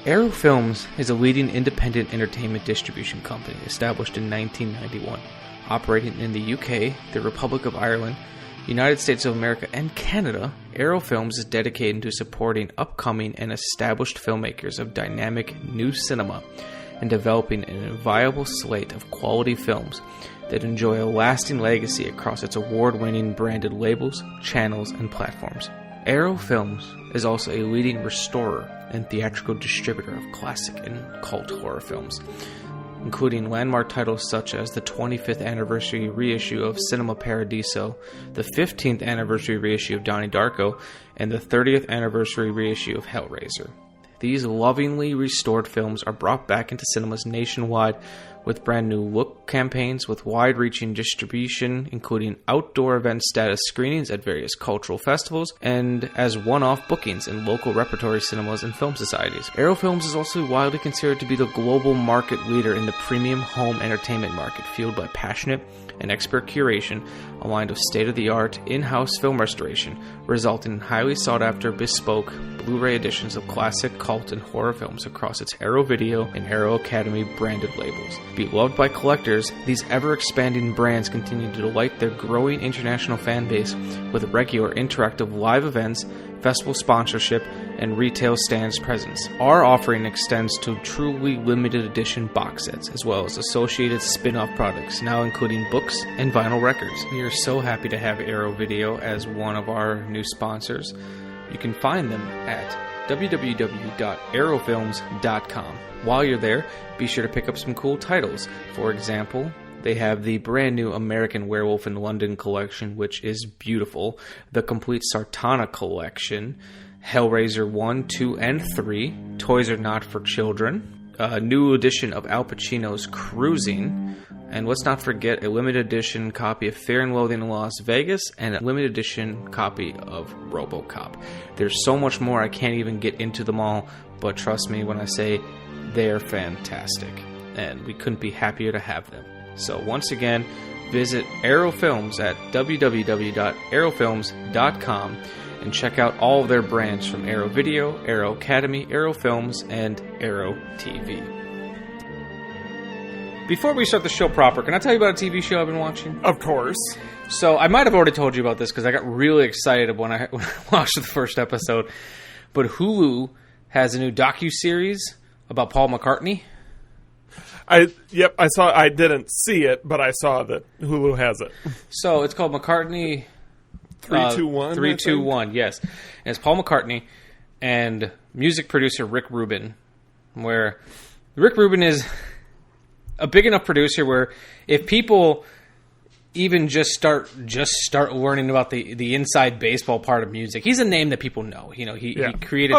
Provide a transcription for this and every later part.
Arrow Films is a leading independent entertainment distribution company established in 1991, operating in the UK, the Republic of Ireland, United States of America, and Canada. Arrow Films is dedicated to supporting upcoming and established filmmakers of dynamic new cinema and developing an inviolable slate of quality films that enjoy a lasting legacy across its award-winning branded labels, channels, and platforms. Arrow Films is also a leading restorer and theatrical distributor of classic and cult horror films, including landmark titles such as the 25th anniversary reissue of Cinema Paradiso, the 15th anniversary reissue of Donnie Darko, and the 30th anniversary reissue of Hellraiser. These lovingly restored films are brought back into cinemas nationwide with brand new look campaigns with wide-reaching distribution, including outdoor event status screenings at various cultural festivals, and as one-off bookings in local repertory cinemas and film societies. Arrow Films is also widely considered to be the global market leader in the premium home entertainment market, fueled by passionate and expert curation, aligned with state-of-the-art in-house film restoration, resulting in highly sought-after bespoke Blu-ray editions of classic, cult, and horror films across its Arrow Video and Arrow Academy branded labels. Beloved by collectors, these ever-expanding brands continue to delight their growing international fan base with regular interactive live events, festival sponsorship, and retail stands presence. Our offering extends to truly limited edition box sets, as well as associated spin-off products, now including books and vinyl records. We are so happy to have Arrow Video as one of our new sponsors. You can find them at www.arrowfilms.com. While you're there, be sure to pick up some cool titles. For example, they have the brand new American Werewolf in London collection, which is beautiful, the complete Sartana collection, Hellraiser 1, 2, and 3, Toys Are Not for Children, a new edition of Al Pacino's Cruising, and let's not forget a limited edition copy of Fear and Loathing in Las Vegas and a limited edition copy of RoboCop. There's so much more, I can't even get into them all, but trust me when I say they're fantastic, and we couldn't be happier to have them. So once again, visit Arrow Films at www.arrowfilms.com and check out all of their brands from Arrow Video, Arrow Academy, Arrow Films, and Arrow TV. Before we start the show proper, can I tell you about a TV show I've been watching? Of course. So I might have already told you about this because I got really excited when I watched the first episode. But Hulu has a new docuseries about Paul McCartney. I saw. I didn't see it, but I saw that Hulu has it. So it's called McCartney 3-2-1. 3-2-1, yes. And it's Paul McCartney and music producer Rick Rubin, where Rick Rubin is a big enough producer where if people even just start learning about the inside baseball part of music, he's a name that people know. You know, he created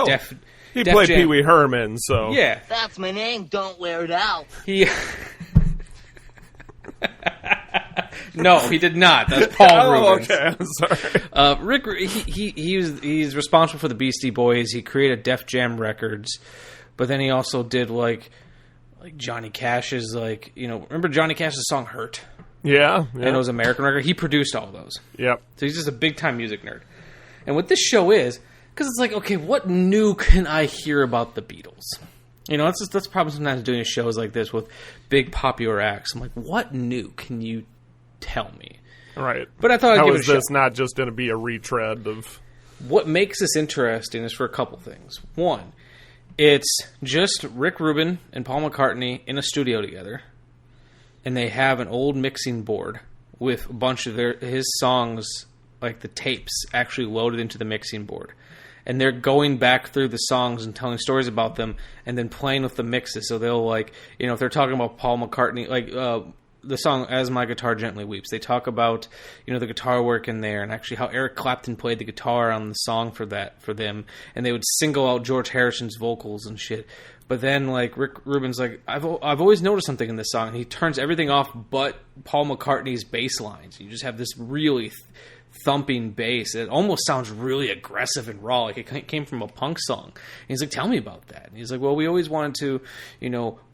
He played Pee Wee Herman, so yeah, that's my name. Don't wear it out. No, he did not. That's Paul Rubens. Okay, I'm sorry. Rick, he's responsible for the Beastie Boys. He created Def Jam Records, but then he also did like Johnny Cash's remember Johnny Cash's song "Hurt"? Yeah. And it was American record. He produced all those. Yep. So he's just a big time music nerd. And what this show is, because it's like, okay, what new can I hear about the Beatles? You know, that's the problem sometimes doing shows like this with big popular acts. I'm like, what new can you tell me? Right. But I thought I'd give it a shot. How is this not just going to be a retread of... What makes this interesting is for a couple things. One, it's just Rick Rubin and Paul McCartney in a studio together, and they have an old mixing board with a bunch of his songs, like the tapes, actually loaded into the mixing board. And they're going back through the songs and telling stories about them and then playing with the mixes. So they'll, if they're talking about Paul McCartney, the song As My Guitar Gently Weeps, they talk about, the guitar work in there and actually how Eric Clapton played the guitar on the song for them. And they would single out George Harrison's vocals and shit. But then, Rick Rubin's like, I've always noticed something in this song. And he turns everything off but Paul McCartney's bass lines. You just have this really thumping bass. It almost sounds really aggressive and raw, like it came from a punk song. And he's like, tell me about that. And he's like, well, we always wanted to,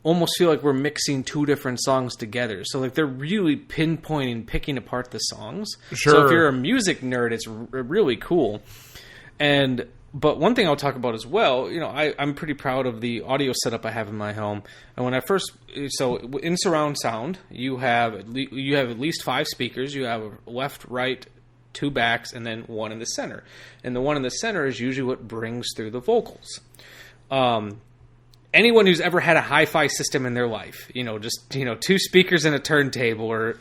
almost feel like we're mixing two different songs together. So, they're really pinpointing, picking apart the songs. Sure. So if you're a music nerd, it's really cool. And But one thing I'll talk about as well, I'm pretty proud of the audio setup I have in my home. And when I first, so in surround sound, you have at least 5 speakers. You have a left, right, 2 backs, and then one in the center. And the one in the center is usually what brings through the vocals. Anyone who's ever had a hi-fi system in their life, just 2 speakers and a turntable, or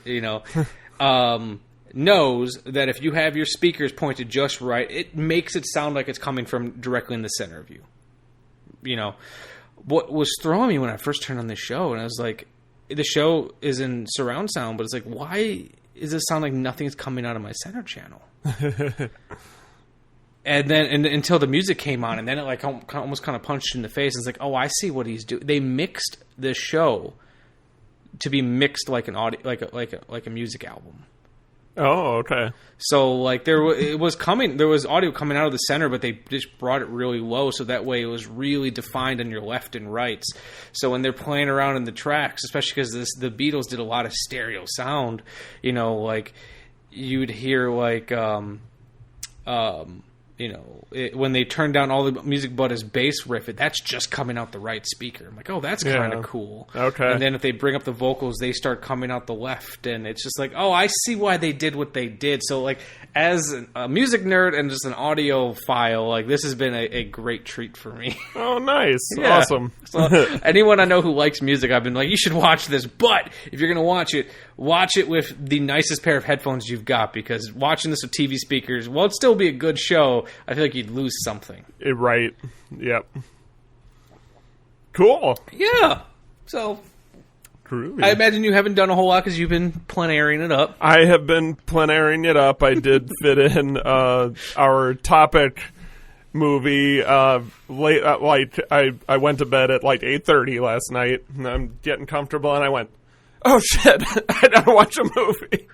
knows that if you have your speakers pointed just right, it makes it sound like it's coming from directly in the center of you. What was throwing me when I first turned on the show, and I was like, the show is in surround sound, but it's like, why does it sound like nothing's coming out of my center channel? And then until the music came on, and then it almost kind of punched in the face. It's like, oh, I see what he's doing. They mixed the show to be mixed like an audio, like a music album. Oh, okay. So there was audio coming out of the center, but they just brought it really low, so that way it was really defined on your left and rights. So when they're playing around in the tracks, especially because the Beatles did a lot of stereo sound, you'd hear when they turn down all the music but his bass riff, that's just coming out the right speaker. I'm like, oh, that's kind of cool. Okay. And then if they bring up the vocals, they start coming out the left, and it's just like, oh, I see why they did what they did. So, as a music nerd and just an audiophile, this has been a great treat for me. Oh, nice. Yeah. Awesome. So, anyone I know who likes music, I've been like, you should watch this. But if you're going to watch it with the nicest pair of headphones you've got, because watching this with TV speakers, while it'd still be a good show, I feel like you'd lose something. Right. Yep. Cool. Yeah. So, groovy. I imagine you haven't done a whole lot because you've been plenaring it up. I have been plenaring it up. I did fit in our topic movie late. I went to bed at 8:30 last night, and I'm getting comfortable, and I went, oh shit, I gotta watch a movie.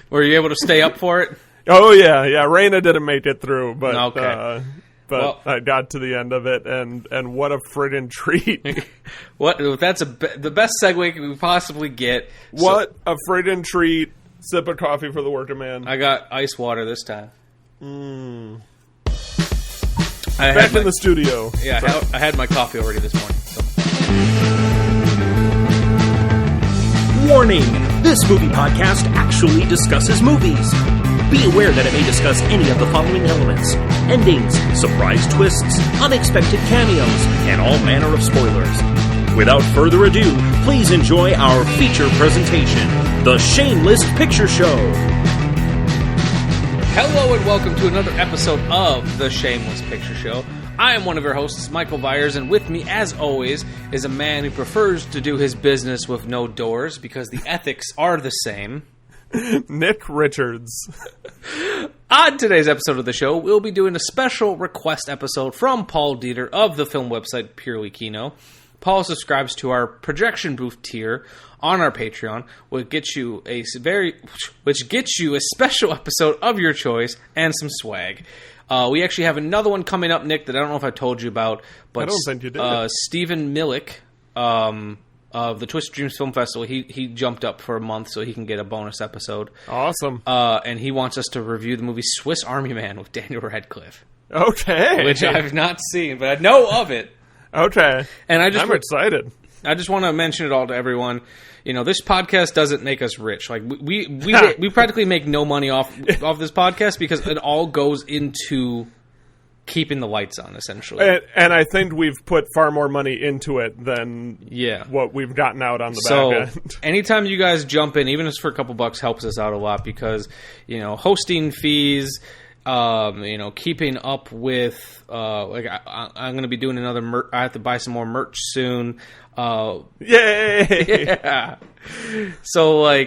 Were you able to stay up for it? Oh yeah. Raina didn't make it through, but okay. But I got to the end of it, and what a friggin' treat! That's the best segue we could possibly get. What a friggin' treat! Sip of coffee for the working man. I got ice water this time. Back in the studio. Yeah, I had my coffee already this morning. So. Warning! This movie podcast actually discusses movies. Be aware that it may discuss any of the following elements: endings, surprise twists, unexpected cameos, and all manner of spoilers. Without further ado, please enjoy our feature presentation, The Shameless Picture Show. Hello and welcome to another episode of The Shameless Picture Show. I am one of your hosts, Michael Viers, and with me, as always, is a man who prefers to do his business with no doors because the ethics are the same. Nick Richards. On today's episode of the show, we'll be doing a special request episode from Paul Dieter of the film website Purely Kino. Paul subscribes to our projection booth tier on our Patreon, which gets you a special episode of your choice and some swag. We actually have another one coming up, Nick, that I don't know if I told you about, but I don't think you did. Stephen Millick of the Twisted Dreams Film Festival, he jumped up for a month so he can get a bonus episode. Awesome. And he wants us to review the movie Swiss Army Man with Daniel Radcliffe. Okay. Which I've not seen, but I know of it. Okay. And I'm excited. I just want to mention it all to everyone. This podcast doesn't make us rich. We practically make no money off this podcast because it all goes into keeping the lights on, essentially. And I think we've put far more money into it than what we've gotten out on the back end. Anytime you guys jump in, even if it's for a couple bucks, helps us out a lot because, hosting fees, keeping up with, I'm going to be doing another I have to buy some more merch soon. Yay! Yeah. So,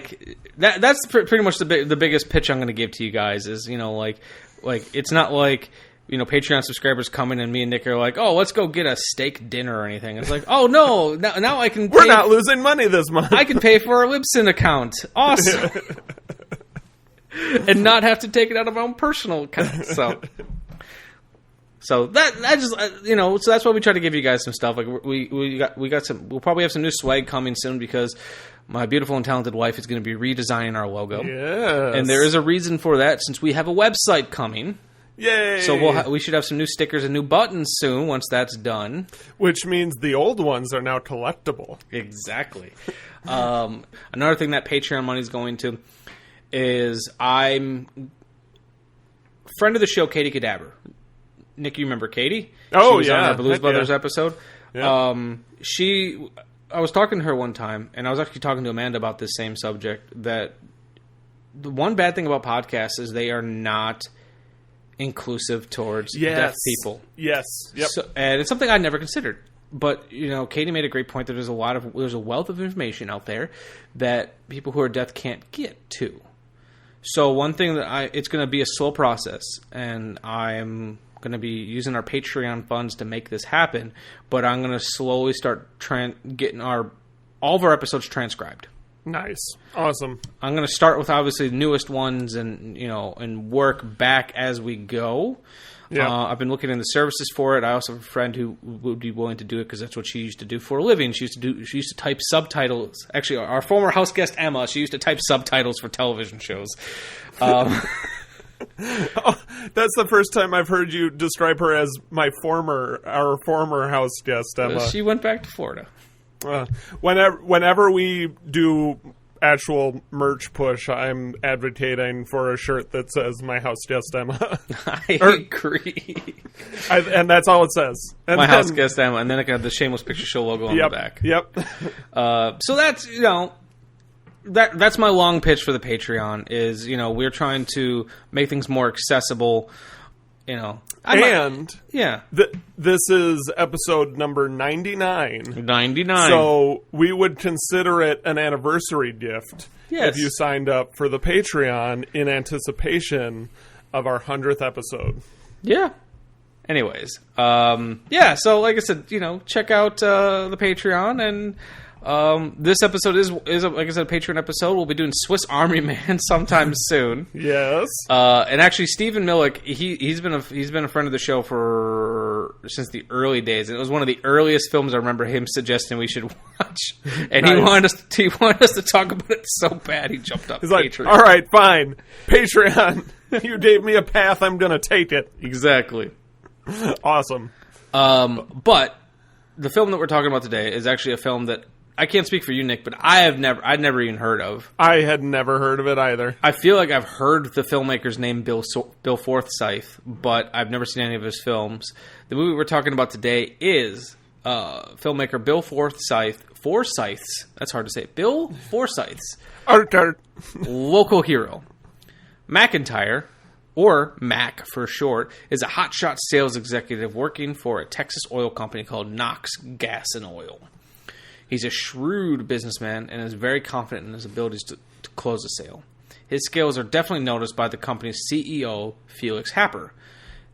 that's pretty much the biggest pitch I'm going to give to you guys is, it's not like, Patreon subscribers come in and me and Nick are like, oh, let's go get a steak dinner or anything. It's like, oh, no, now I can We're not losing money this month. I can pay for our Libsyn account. Awesome. And not have to take it out of my own personal account. So that just so that's why we try to give you guys some stuff. We got some. We'll probably have some new swag coming soon because my beautiful and talented wife is going to be redesigning our logo. Yes. And there is a reason for that since we have a website coming. Yay! So we should have some new stickers and new buttons soon once that's done. Which means the old ones are now collectible. Exactly. Another thing that Patreon money is going to is I'm friend of the show, Katie Cadaver. Nick, you remember Katie? Oh, she was yeah. on our Blues Brothers yeah. episode. Yeah. I was talking to her one time, and I was actually talking to Amanda about this same subject, that the one bad thing about podcasts is they are not inclusive towards deaf people. Yes. Yep. So, and it's something I never considered. But, Katie made a great point that there's a wealth of information out there that people who are deaf can't get to. So one thing that it's going to be a slow process, and I'm going to be using our Patreon funds to make this happen, but I'm going to slowly start getting all of our episodes transcribed. Nice. Awesome. I'm going to start with obviously the newest ones and work back as we go. Yeah. I've been looking into the services for it. I also have a friend who would be willing to do it because that's what she used to do for a living. She used to type subtitles. Actually, our former house guest Emma, she used to type subtitles for television shows. Oh, that's the first time I've heard you describe her as our former house guest Emma. She went back to Florida. Whenever we do actual merch push, I'm advocating for a shirt that says "My house guest Emma." I agree. And that's all it says. And My house guest Emma, and then it got the Shameless Picture Show logo on the back. Yep. So that's that's my long pitch for the Patreon. Is we're trying to make things more accessible. This is episode number 99. 99. So we would consider it an anniversary gift if you signed up for the Patreon in anticipation of our 100th episode. Yeah. Anyways, so like I said, check out the Patreon, and this episode is like I said, a Patreon episode. We'll be doing Swiss Army Man sometime soon. Yes. And actually, Stephen Millick, he's been a friend of the show since the early days. And it was one of the earliest films I remember him suggesting we should watch. And he wanted us to talk about it so bad he jumped up. He's Patreon. Like, all right, fine, Patreon. You gave me a path. I'm gonna take it. Exactly. Awesome. But the film that we're talking about today is actually a film that I can't speak for you, Nick, but I'd never even heard of. I had never heard of it either. I feel like I've heard the filmmaker's name, Bill Forsyth, but I've never seen any of his films. The movie we're talking about today is filmmaker Bill Forsyth's. That's hard to say. Bill Forsyth's Art. Local Hero. McIntyre, or Mac for short, is a hotshot sales executive working for a Texas oil company called Knox Gas and Oil. He's a shrewd businessman and is very confident in his abilities to close a sale. His skills are definitely noticed by the company's CEO, Felix Happer.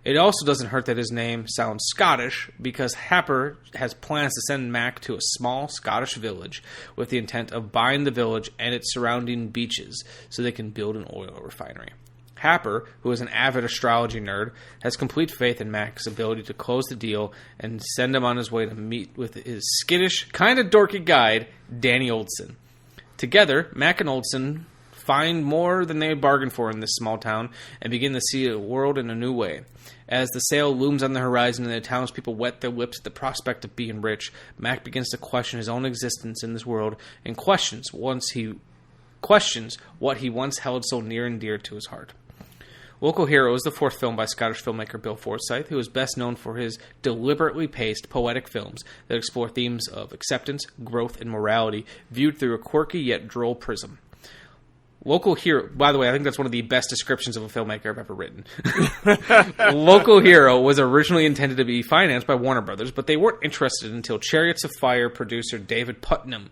It also doesn't hurt that his name sounds Scottish, because Happer has plans to send Mac to a small Scottish village with the intent of buying the village and its surrounding beaches so they can build an oil refinery. Happer, who is an avid astrology nerd, has complete faith in Mac's ability to close the deal and send him on his way to meet with his skittish, kind of dorky guide, Danny Oldson. Together, Mac and Oldson find more than they bargained for in this small town and begin to see the world in a new way. As the sale looms on the horizon and the townspeople wet their lips at the prospect of being rich, Mac begins to question his own existence in this world and questions what he once held so near and dear to his heart. Local Hero is the fourth film by Scottish filmmaker Bill Forsyth, who is best known for his deliberately paced, poetic films that explore themes of acceptance, growth, and morality, viewed through a quirky yet droll prism. Local Hero, by the way, I think that's one of the best descriptions of a filmmaker I've ever written. Local Hero was originally intended to be financed by Warner Brothers, but they weren't interested until Chariots of Fire producer David Putnam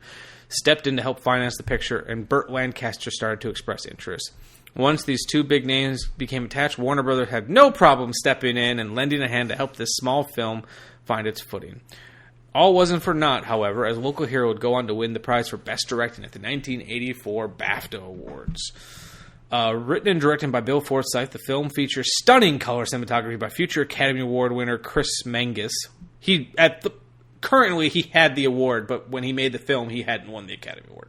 stepped in to help finance the picture, and Burt Lancaster started to express interest. Once these two big names became attached, Warner Brothers had no problem stepping in and lending a hand to help this small film find its footing. All wasn't for naught, however, as Local Hero would go on to win the prize for Best Directing at the 1984 BAFTA Awards. Written and directed by Bill Forsyth, the film features stunning color cinematography by future Academy Award winner Chris Mangus. Currently, he had the award, but when he made the film, he hadn't won the Academy Award.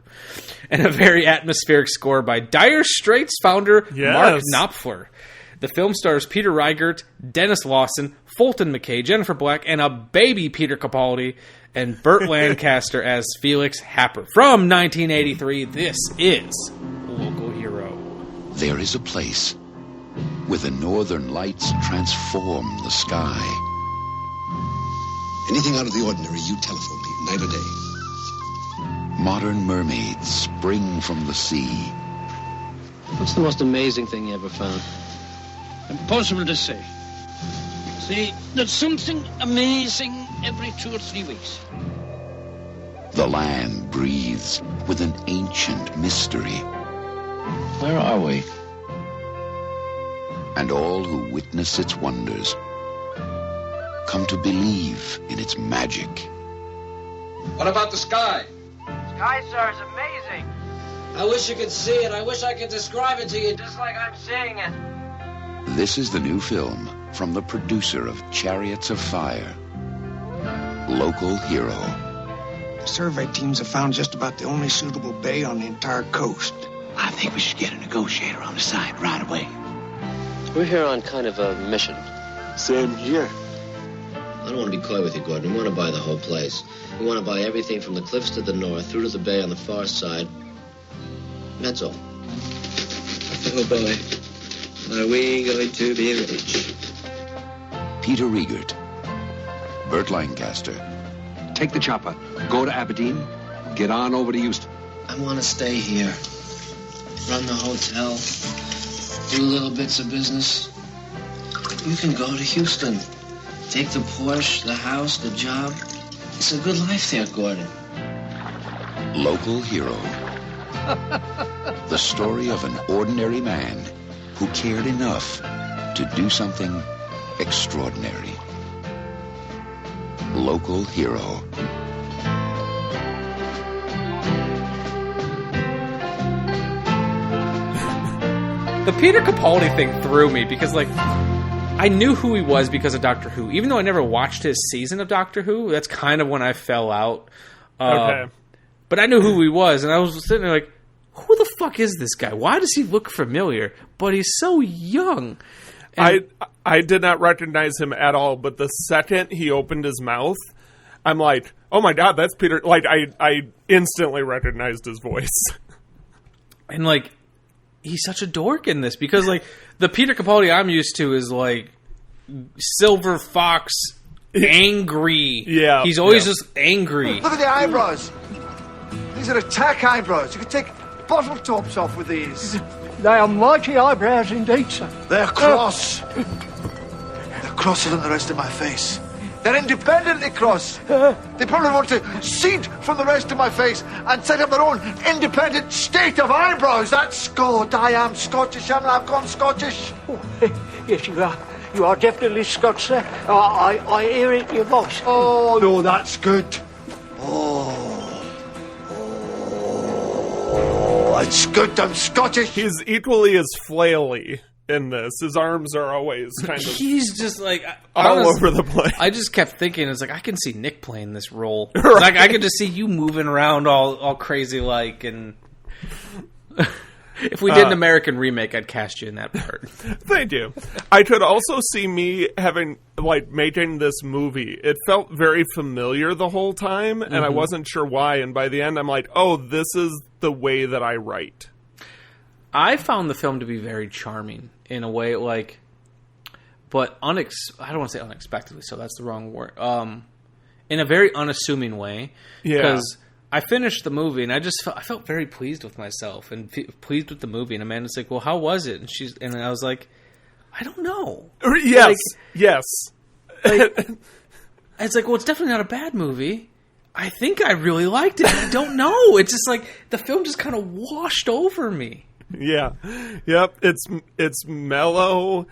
And a very atmospheric score by Dire Straits founder Mark Knopfler. The film stars Peter Riegert, Dennis Lawson, Fulton McKay, Jennifer Black, and a baby Peter Capaldi, and Burt Lancaster as Felix Happer. From 1983, this is Local Hero. There is a place where the northern lights transform the sky. Anything out of the ordinary, you telephone me, night or day. Modern mermaids spring from the sea. What's the most amazing thing you ever found? Impossible to say. See, there's something amazing every 2 or 3 weeks. The land breathes with an ancient mystery. Where are we? And all who witness its wonders come to believe in its magic. What about the sky? Sky, sir, is amazing. I wish you could see it. I wish I could describe it to you just like I'm seeing it. This is the new film from the producer of Chariots of Fire, Local Hero. Survey teams have found just about the only suitable bay on the entire coast. I think we should get a negotiator on the side right away. We're here on kind of a mission. Same here. I don't want to be coy with you, Gordon. We want to buy the whole place. We want to buy everything from the cliffs to the north, through to the bay on the far side. That's all. Oh, boy. Are we going to be rich? Peter Riegert, Burt Lancaster. Take the chopper, go to Aberdeen, get on over to Houston. I want to stay here. Run the hotel. Do little bits of business. You can go to Houston. Take the Porsche, the house, the job. It's a good life there, Gordon. Local Hero. The story of an ordinary man who cared enough to do something extraordinary. Local Hero. The Peter Capaldi thing threw me because, like, I knew who he was because of Doctor Who. Even though I never watched his season of Doctor Who, that's kind of when I fell out. Okay. But I knew who he was, and I was sitting there like, who the fuck is this guy? Why does he look familiar? But he's so young. And I did not recognize him at all, but the second he opened his mouth, I'm like, oh my god, that's Peter. Like, I instantly recognized his voice. And, like, he's such a dork in this because, like, the Peter Capaldi I'm used to is, like, Silver Fox, angry. Yeah. He's always just angry. Look at the eyebrows. These are attack eyebrows. You could take bottle tops off with these. They are mighty eyebrows indeed, sir. They're cross. They're crosser than the rest of my face. They're independently cross. They probably want to cede from the rest of my face and set up their own independent state of eyebrows. That's Scot. I am Scottish, and I've gone Scottish. Yes, you are. You are definitely Scots, sir. I hear it in your voice. Oh, no, that's good. It's good. I'm Scottish. He's equally as flaily in this. His arms are always kind of He's just like all over the place. I just kept thinking, it's like I can see Nick playing this role. Right. It's like I could just see you moving around all crazy like, and if we did an American remake, I'd cast you in that part. Thank you. I could also see me having, like, making this movie. It felt very familiar the whole time, and I wasn't sure why. And by the end, I'm like, oh, this is the way that I write. I found the film to be very charming in a way, like, but I don't want to say unexpectedly, so that's the wrong word. In a very unassuming way, because I finished the movie and I felt very pleased with myself and pleased with the movie. And Amanda's like, "Well, how was it?" And I was like, "I don't know." Yes, yes. Like, it's like, well, it's definitely not a bad movie. I think I really liked it. I don't know. It's just like the film just kind of washed over me. Yeah. Yep. It's mellow.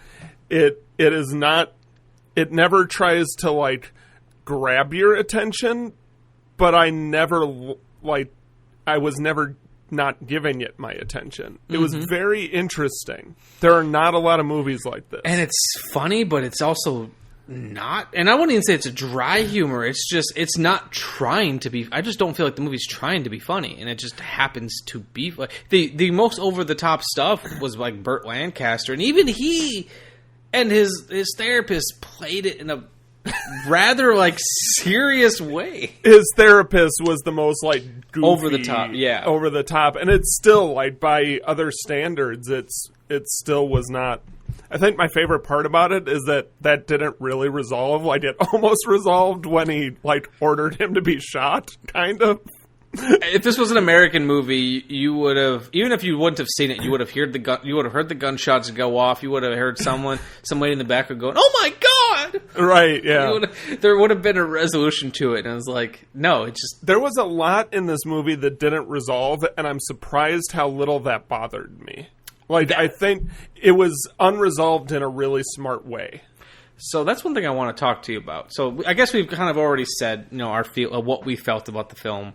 It is not. It never tries to, like, grab your attention, but I was never not giving it my attention. It was very interesting. There are not a lot of movies like this, and it's funny, but it's also not, and I wouldn't even say it's a dry humor. It's just, it's not trying to be. I just don't feel like the movie's trying to be funny, and it just happens to be. The most over the top stuff was like Burt Lancaster, and even he and his therapist played it in a rather like serious way. His therapist was the most like goofy, over the top, yeah, over the top, and it's still like by other standards, it still was not. I think my favorite part about it is that didn't really resolve. Like, it almost resolved when he, like, ordered him to be shot, kind of. If this was an American movie, you would have, even if you wouldn't have seen it, you would have heard the gunshots go off. You would have heard somebody in the back going, "Oh my God!" Right? Yeah. There would have been a resolution to it, and I was like, no, it just. There was a lot in this movie that didn't resolve, and I'm surprised how little that bothered me. Like, I think it was unresolved in a really smart way. So that's one thing I want to talk to you about. So I guess we've kind of already said, our what we felt about the film.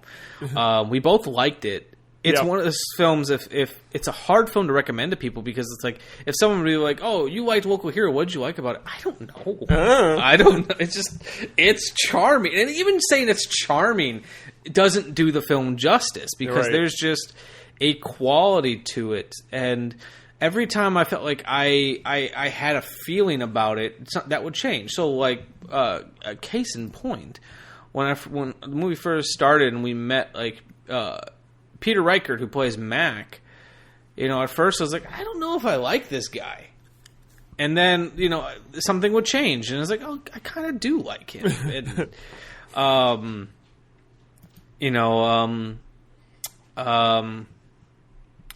We both liked it. It's one of those films, if it's a hard film to recommend to people, because it's like, if someone would be like, "Oh, you liked Local Hero, what did you like about it?" I don't know. I don't know. It's charming. And even saying it's charming doesn't do the film justice, because there's just a quality to it, and every time I felt like I had a feeling about it, that would change. So, like, a case in point, when the movie first started and we met like Peter Reichert, who plays Mac, at first I was like, I don't know if I like this guy, and then something would change, and I was like, oh, I kind of do like him, and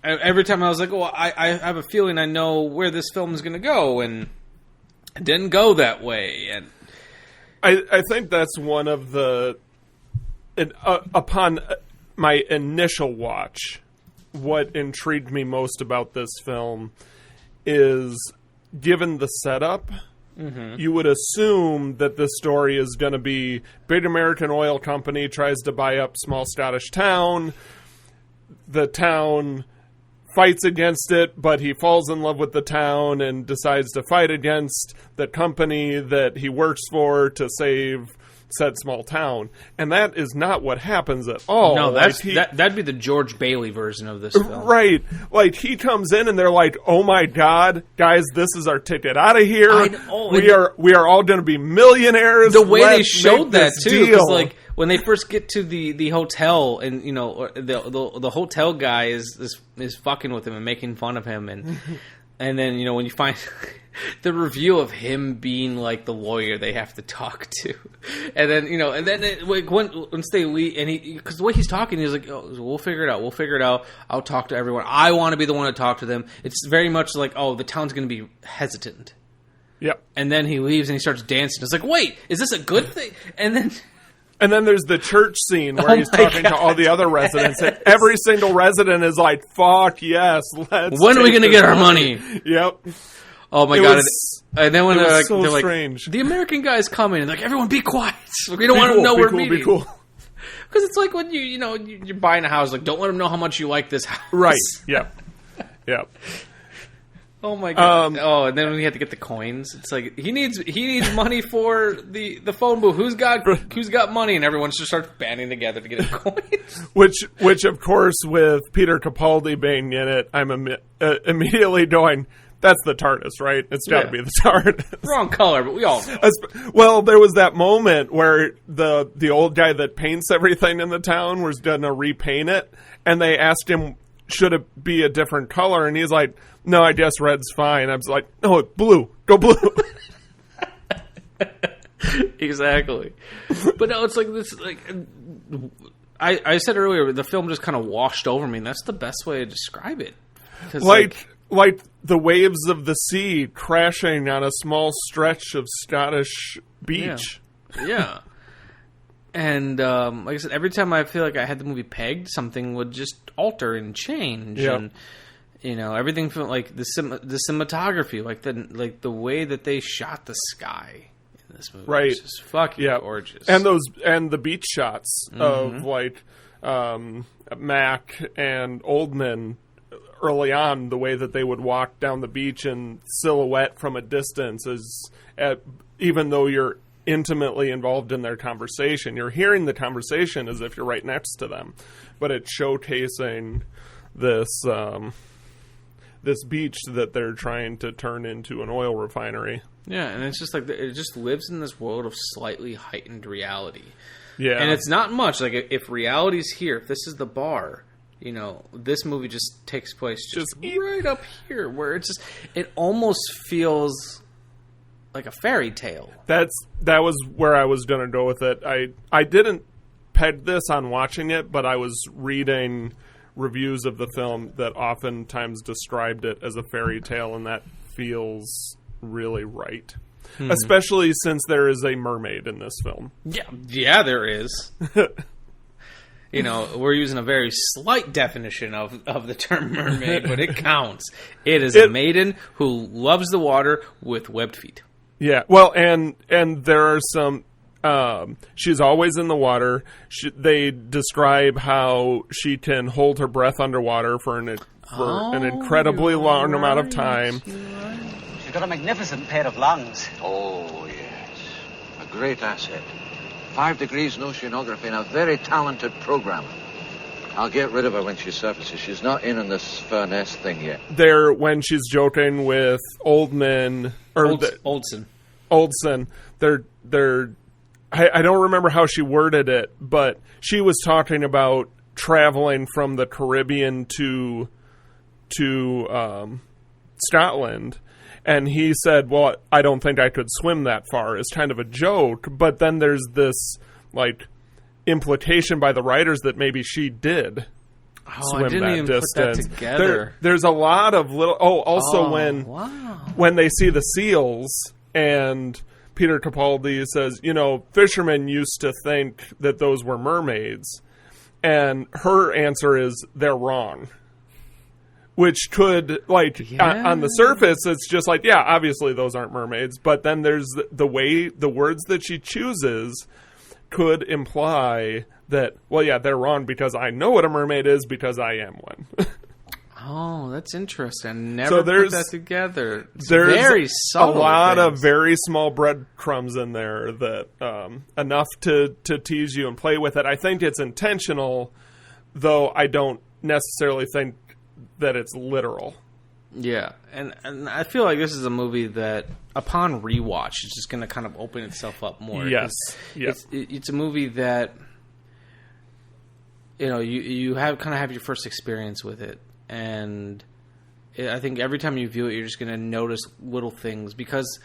every time I was like, well, I have a feeling I know where this film is going to go, and it didn't go that way. And I think that's one of the... upon my initial watch, what intrigued me most about this film is, given the setup, you would assume that this story is going to be big American oil company tries to buy up small Scottish town. The town fights against it, but he falls in love with the town and decides to fight against the company that he works for to save said small town. And that is not what happens at all. No, that'd be the George Bailey version of this film. Right. Like, he comes in and they're like, "Oh my God, guys, this is our ticket out of here. We are all going to be millionaires." The way they showed that too, because like when they first get to the hotel, and the hotel guy is fucking with him and making fun of him, and then when you find the review of him being like the lawyer they have to talk to, and then once they leave, and because the way he's talking, he's like, "Oh, we'll figure it out. I'll talk to everyone. I want to be the one to talk to them." It's very much like, oh, the town's going to be hesitant. Yep. And then he leaves and he starts dancing. It's like, wait, is this a good thing? And then there's the church scene where he's talking to all the other residents, and every single resident is like, "Fuck yes, let's." When are we going to get our money? Yep. Oh my God! And then when they're strange. Like, "The American guy's coming," and like, "Everyone, be quiet. We don't want to know we're meeting." Be cool. Because it's like when you're buying a house, like, don't let them know how much you like this house. Right. Yep. Yep. Oh my God! And then we had to get the coins. It's like he needs money for the phone booth. Who's got money? And everyone just starts banding together to get the coins. Which of course, with Peter Capaldi being in it, I'm immediately going, "That's the TARDIS, right? It's got to be the TARDIS." Wrong color, but we all know. Well, there was that moment where the old guy that paints everything in the town was going to repaint it, and they asked him, should it be a different color? And he's like, "No, I guess red's fine." I was like, "No, blue. Go blue." Exactly. But no, it's like this. Like I said earlier, the film just kind of washed over me, and that's the best way to describe it. Like the waves of the sea crashing on a small stretch of Scottish beach. Yeah. And like I said, every time I feel like I had the movie pegged, something would just alter and change, and everything from like the cinematography, like the way that they shot the sky in this movie, right? It's just fucking gorgeous. And the beach shots of like Mac and Oldman early on, the way that they would walk down the beach in silhouette from a distance is, even though you're intimately involved in their conversation, you're hearing the conversation as if you're right next to them, but it's showcasing this this beach that they're trying to turn into an oil refinery. Yeah, and it's just like it just lives in this world of slightly heightened reality. Yeah, and it's not much. Like if reality's here, if this is the bar, you know, this movie just takes place just right up here, where it's just it almost feels like a fairy tale. That was where I was going to go with it. I didn't peg this on watching it, but I was reading reviews of the film that oftentimes described it as a fairy tale, and that feels really right. Mm-hmm. Especially since there is a mermaid in this film. Yeah, there is. You know, we're using a very slight definition of the term mermaid, but it counts. It is a maiden who loves the water with webbed feet. Yeah, well, and there are some... she's always in the water. They describe how she can hold her breath underwater for an incredibly long amount of time. She's got a magnificent pair of lungs. Oh, yes. A great asset. 5 degrees in oceanography and a very talented programmer. I'll get rid of her when she surfaces. She's not in on this Furness thing yet. There, when she's joking with Oldman... Oldson. They're... I don't remember how she worded it, but she was talking about traveling from the Caribbean to Scotland, and he said, well, I don't think I could swim that far, as kind of a joke, but then there's this, like, implication by the writers that maybe she did swim I didn't that even distance. Put that together. There's a lot of little... when they see the seals, and... Peter Capaldi says, you know, fishermen used to think that those were mermaids. And her answer is, they're wrong. Which could, like, on the surface, it's just like, yeah, obviously those aren't mermaids. But then there's the way, the words that she chooses could imply that, well, yeah, they're wrong because I know what a mermaid is because I am one. Oh, that's interesting. I never put that together. There's very subtle. A lot of very small breadcrumbs in there that enough to tease you and play with it. I think it's intentional, though I don't necessarily think that it's literal. Yeah, and I feel like this is a movie that, upon rewatch, is just going to kind of open itself up more. Yes, it's a movie that, you know, you have your first experience with it. And I think every time you view it, you're just going to notice little things because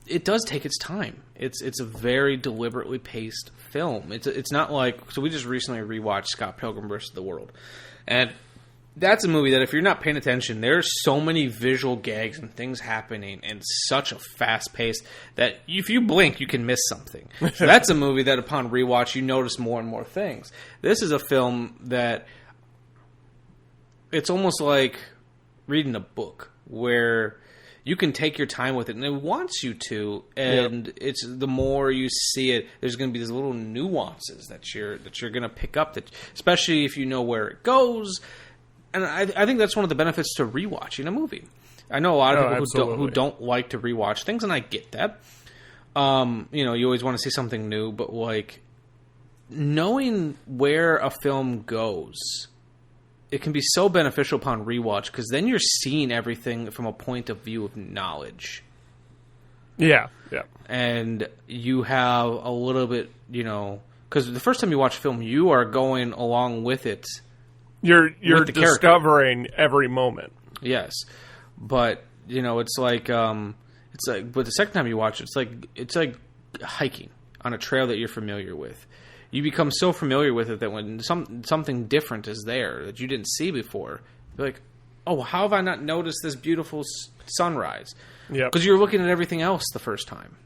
it does take its time. It's a very deliberately paced film. It's not like... So we just recently rewatched Scott Pilgrim vs. the World. And that's a movie that if you're not paying attention, there's so many visual gags and things happening in such a fast pace that if you blink, you can miss something. So that's a movie that upon rewatch, you notice more and more things. This is a film that... It's almost like reading a book where you can take your time with it, and it wants you to. And it's the more you see it, there's going to be these little nuances that you're going to pick up. That, especially if you know where it goes. And I think that's one of the benefits to rewatching a movie. I know a lot of people who don't like to rewatch things, and I get that. You know, you always want to see something new, but like knowing where a film goes. It can be so beneficial upon rewatch because then you're seeing everything from a point of view of knowledge. Yeah. And you have a little bit, you know, because the first time you watch a film, you are going along with it. You're discovering every moment. Yes, but you know, it's like, but the second time you watch it, it's like hiking on a trail that you're familiar with. You become so familiar with it that when something different is there that you didn't see before, you're like, oh, how have I not noticed this beautiful sunrise? Yeah, because you're looking at everything else the first time.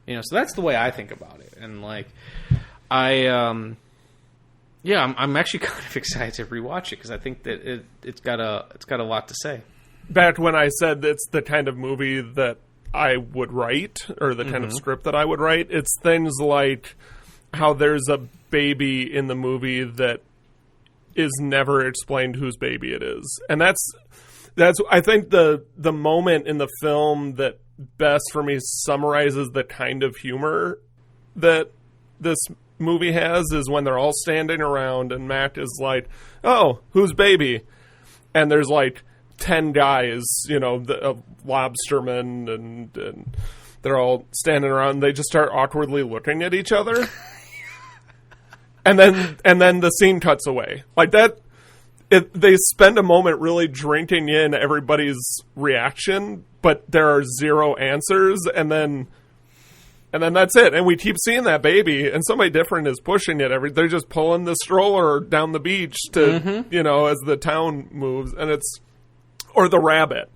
You know, so that's the way I think about it. And like, I'm actually kind of excited to rewatch it because I think that it's got a lot to say. Back when I said it's the kind of movie that I would write, or the kind of script that I would write, it's things like how there's a baby in the movie that is never explained whose baby it is. And that's I think the moment in the film that best for me summarizes the kind of humor that this movie has is when they're all standing around and Mac is like, oh, whose baby? And there's like 10 guys, lobstermen, and they're all standing around and they just start awkwardly looking at each other. and then the scene cuts away. Like that, they spend a moment really drinking in everybody's reaction, but there are zero answers, and then that's it. And we keep seeing that baby, and somebody different is pushing it. They're just pulling the stroller down the beach to, as the town moves, or the rabbit.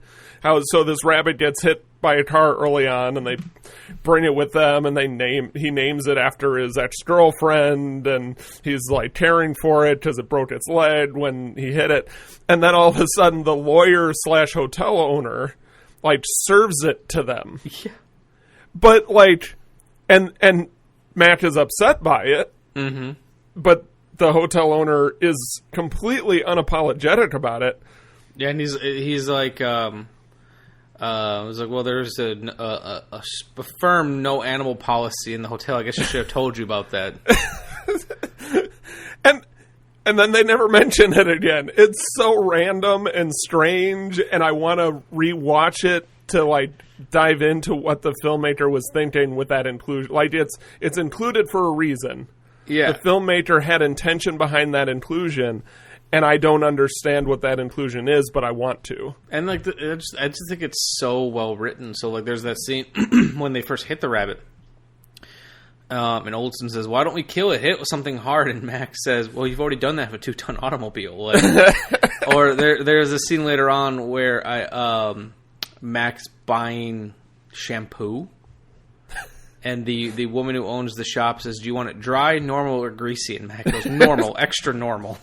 So this rabbit gets hit by a car early on, and they bring it with them, and he names it after his ex-girlfriend, and he's like caring for it because it broke its leg when he hit it. And then all of a sudden, the lawyer/hotel owner serves it to them. Yeah. But and Mac is upset by it. Mm-hmm. But the hotel owner is completely unapologetic about it. Yeah, and he's like, well, there's a firm no animal policy in the hotel. I guess I should have told you about that. And then they never mention it again. It's so random and strange, and I want to rewatch it to dive into what the filmmaker was thinking with that inclusion. It's included for a reason. Yeah, the filmmaker had intention behind that inclusion, and I don't understand what that inclusion is, but I want to. And I just think it's so well written. So there's that scene when they first hit the rabbit. And Olsen says, "Why don't we kill it? Hit it with something hard." And Max says, "Well, you've already done that with a 2-ton automobile." Or there's a scene later on where Max buying shampoo, and the woman who owns the shop says, "Do you want it dry, normal, or greasy?" And Max goes, "Normal, extra normal."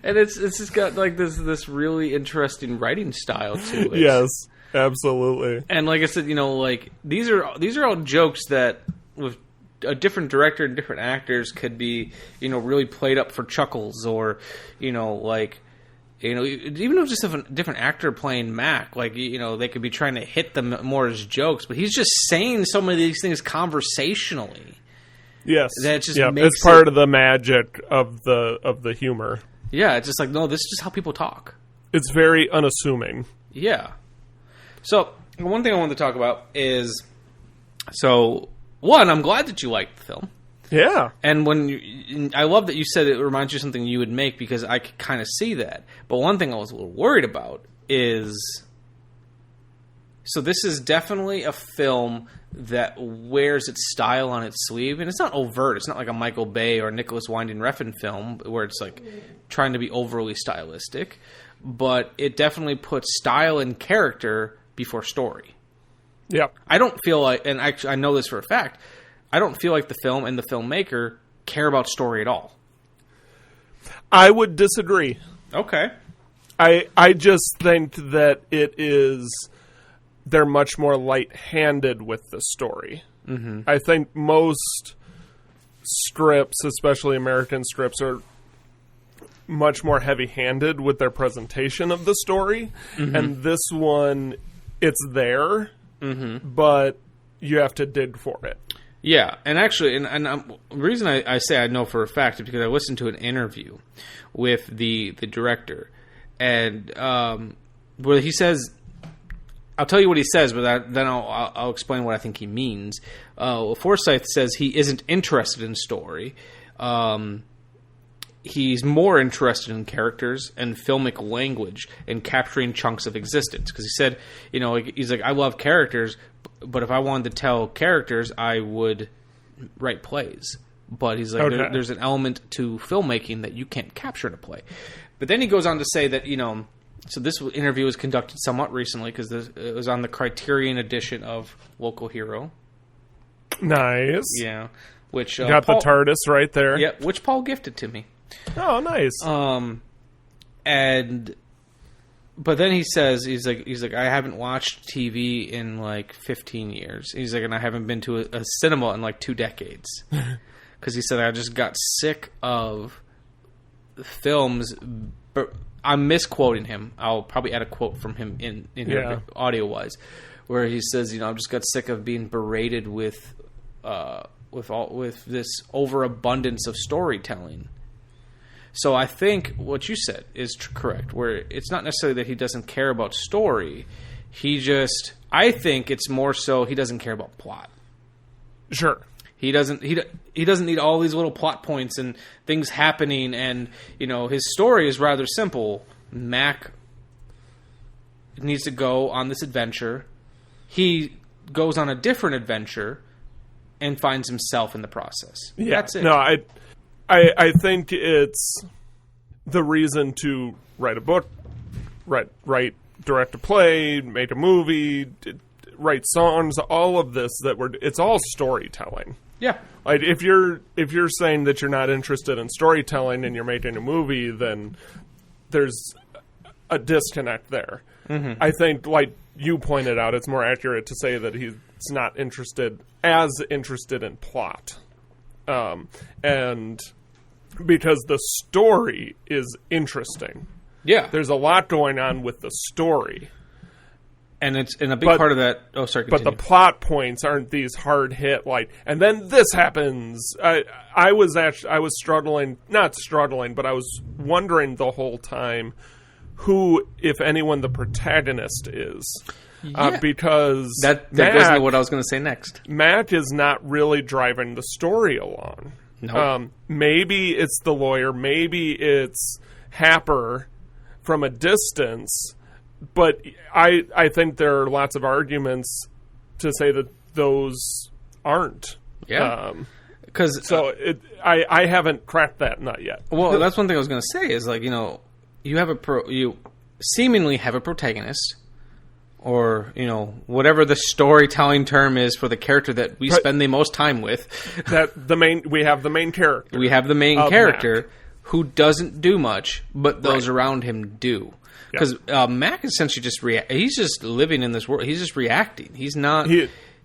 And it's just got this really interesting writing style to it. Yes. Absolutely. And like I said, these are all jokes that with a different director and different actors could be, really played up for chuckles, or, even if just a different actor playing Mac, they could be trying to hit them more as jokes, but he's just saying so many of these things conversationally. Yes. That just makes it's part of the magic of the humor. Yeah, it's just no, this is just how people talk. It's very unassuming. Yeah. So, one thing I wanted to talk about is, one, I'm glad that you liked the film. Yeah. And I love that you said it reminds you of something you would make, because I could kind of see that. But one thing I was a little worried about is, so this is definitely a film that wears its style on its sleeve, and it's not overt. It's not like a Michael Bay or Nicholas Winding Refn film where it's trying to be overly stylistic, but it definitely puts style and character before story. Yeah. I don't feel like, and actually I know this for a fact, I don't feel like the film and the filmmaker care about story at all. I would disagree. Okay. I just think that they're much more light-handed with the story. Mm-hmm. I think most scripts, especially American scripts, are much more heavy-handed with their presentation of the story. Mm-hmm. And this one, it's there, but you have to dig for it. Yeah, and actually, the reason I say I know for a fact is because I listened to an interview with the director, and where he says, I'll tell you what he says, but then I'll explain what I think he means. Forsyth says he isn't interested in story. He's more interested in characters and filmic language and capturing chunks of existence. Because he said, he's like, I love characters, but if I wanted to tell characters, I would write plays. But he's like, okay. There's an element to filmmaking that you can't capture in a play. But then he goes on to say that, so this interview was conducted somewhat recently because it was on the Criterion edition of Local Hero. Nice. Yeah. Which you got Paul, the TARDIS right there. Yeah, which Paul gifted to me. Oh, nice. But then he says, he's like, I haven't watched TV in 15 years. He's like, and I haven't been to a cinema in 2 decades. Because he said, I just got sick of films. I'm misquoting him. I'll probably add a quote from him in here, audio-wise, where he says, "I'm just got sick of being berated with this overabundance of storytelling." So I think what you said is correct, where it's not necessarily that he doesn't care about story. I think it's more so he doesn't care about plot. Sure. He doesn't need all these little plot points and things happening, and his story is rather simple. Mac needs to go on this adventure. He goes on a different adventure and finds himself in the process. Yeah. That's it. No, I think it's the reason to write a book, write direct a play, make a movie, write songs, all of this it's all storytelling. Yeah. Like if you're saying that you're not interested in storytelling and you're making a movie, then there's a disconnect there. Mm-hmm. I think, like you pointed out, it's more accurate to say that he's not interested in plot. And because the story is interesting. Yeah. There's a lot going on with the story. And a big part of that. Oh, sorry. Continue. But the plot points aren't these hard hit and then this happens. I was struggling, not struggling, but I was wondering the whole time who, if anyone, the protagonist is. Yeah. Because that goes into what I was going to say next. Mac is not really driving the story along. No. Maybe it's the lawyer. Maybe it's Happer from a distance. But I think there are lots of arguments to say that those aren't. Yeah. I haven't cracked that nut yet. Well, that's one thing I was going to say is you seemingly have a protagonist, or whatever the storytelling term is for the character that we spend the most time with. We have the main character. We have the main character who doesn't do much, but those around him do. Because Mac essentially he's just living in this world. He's just reacting. He's not.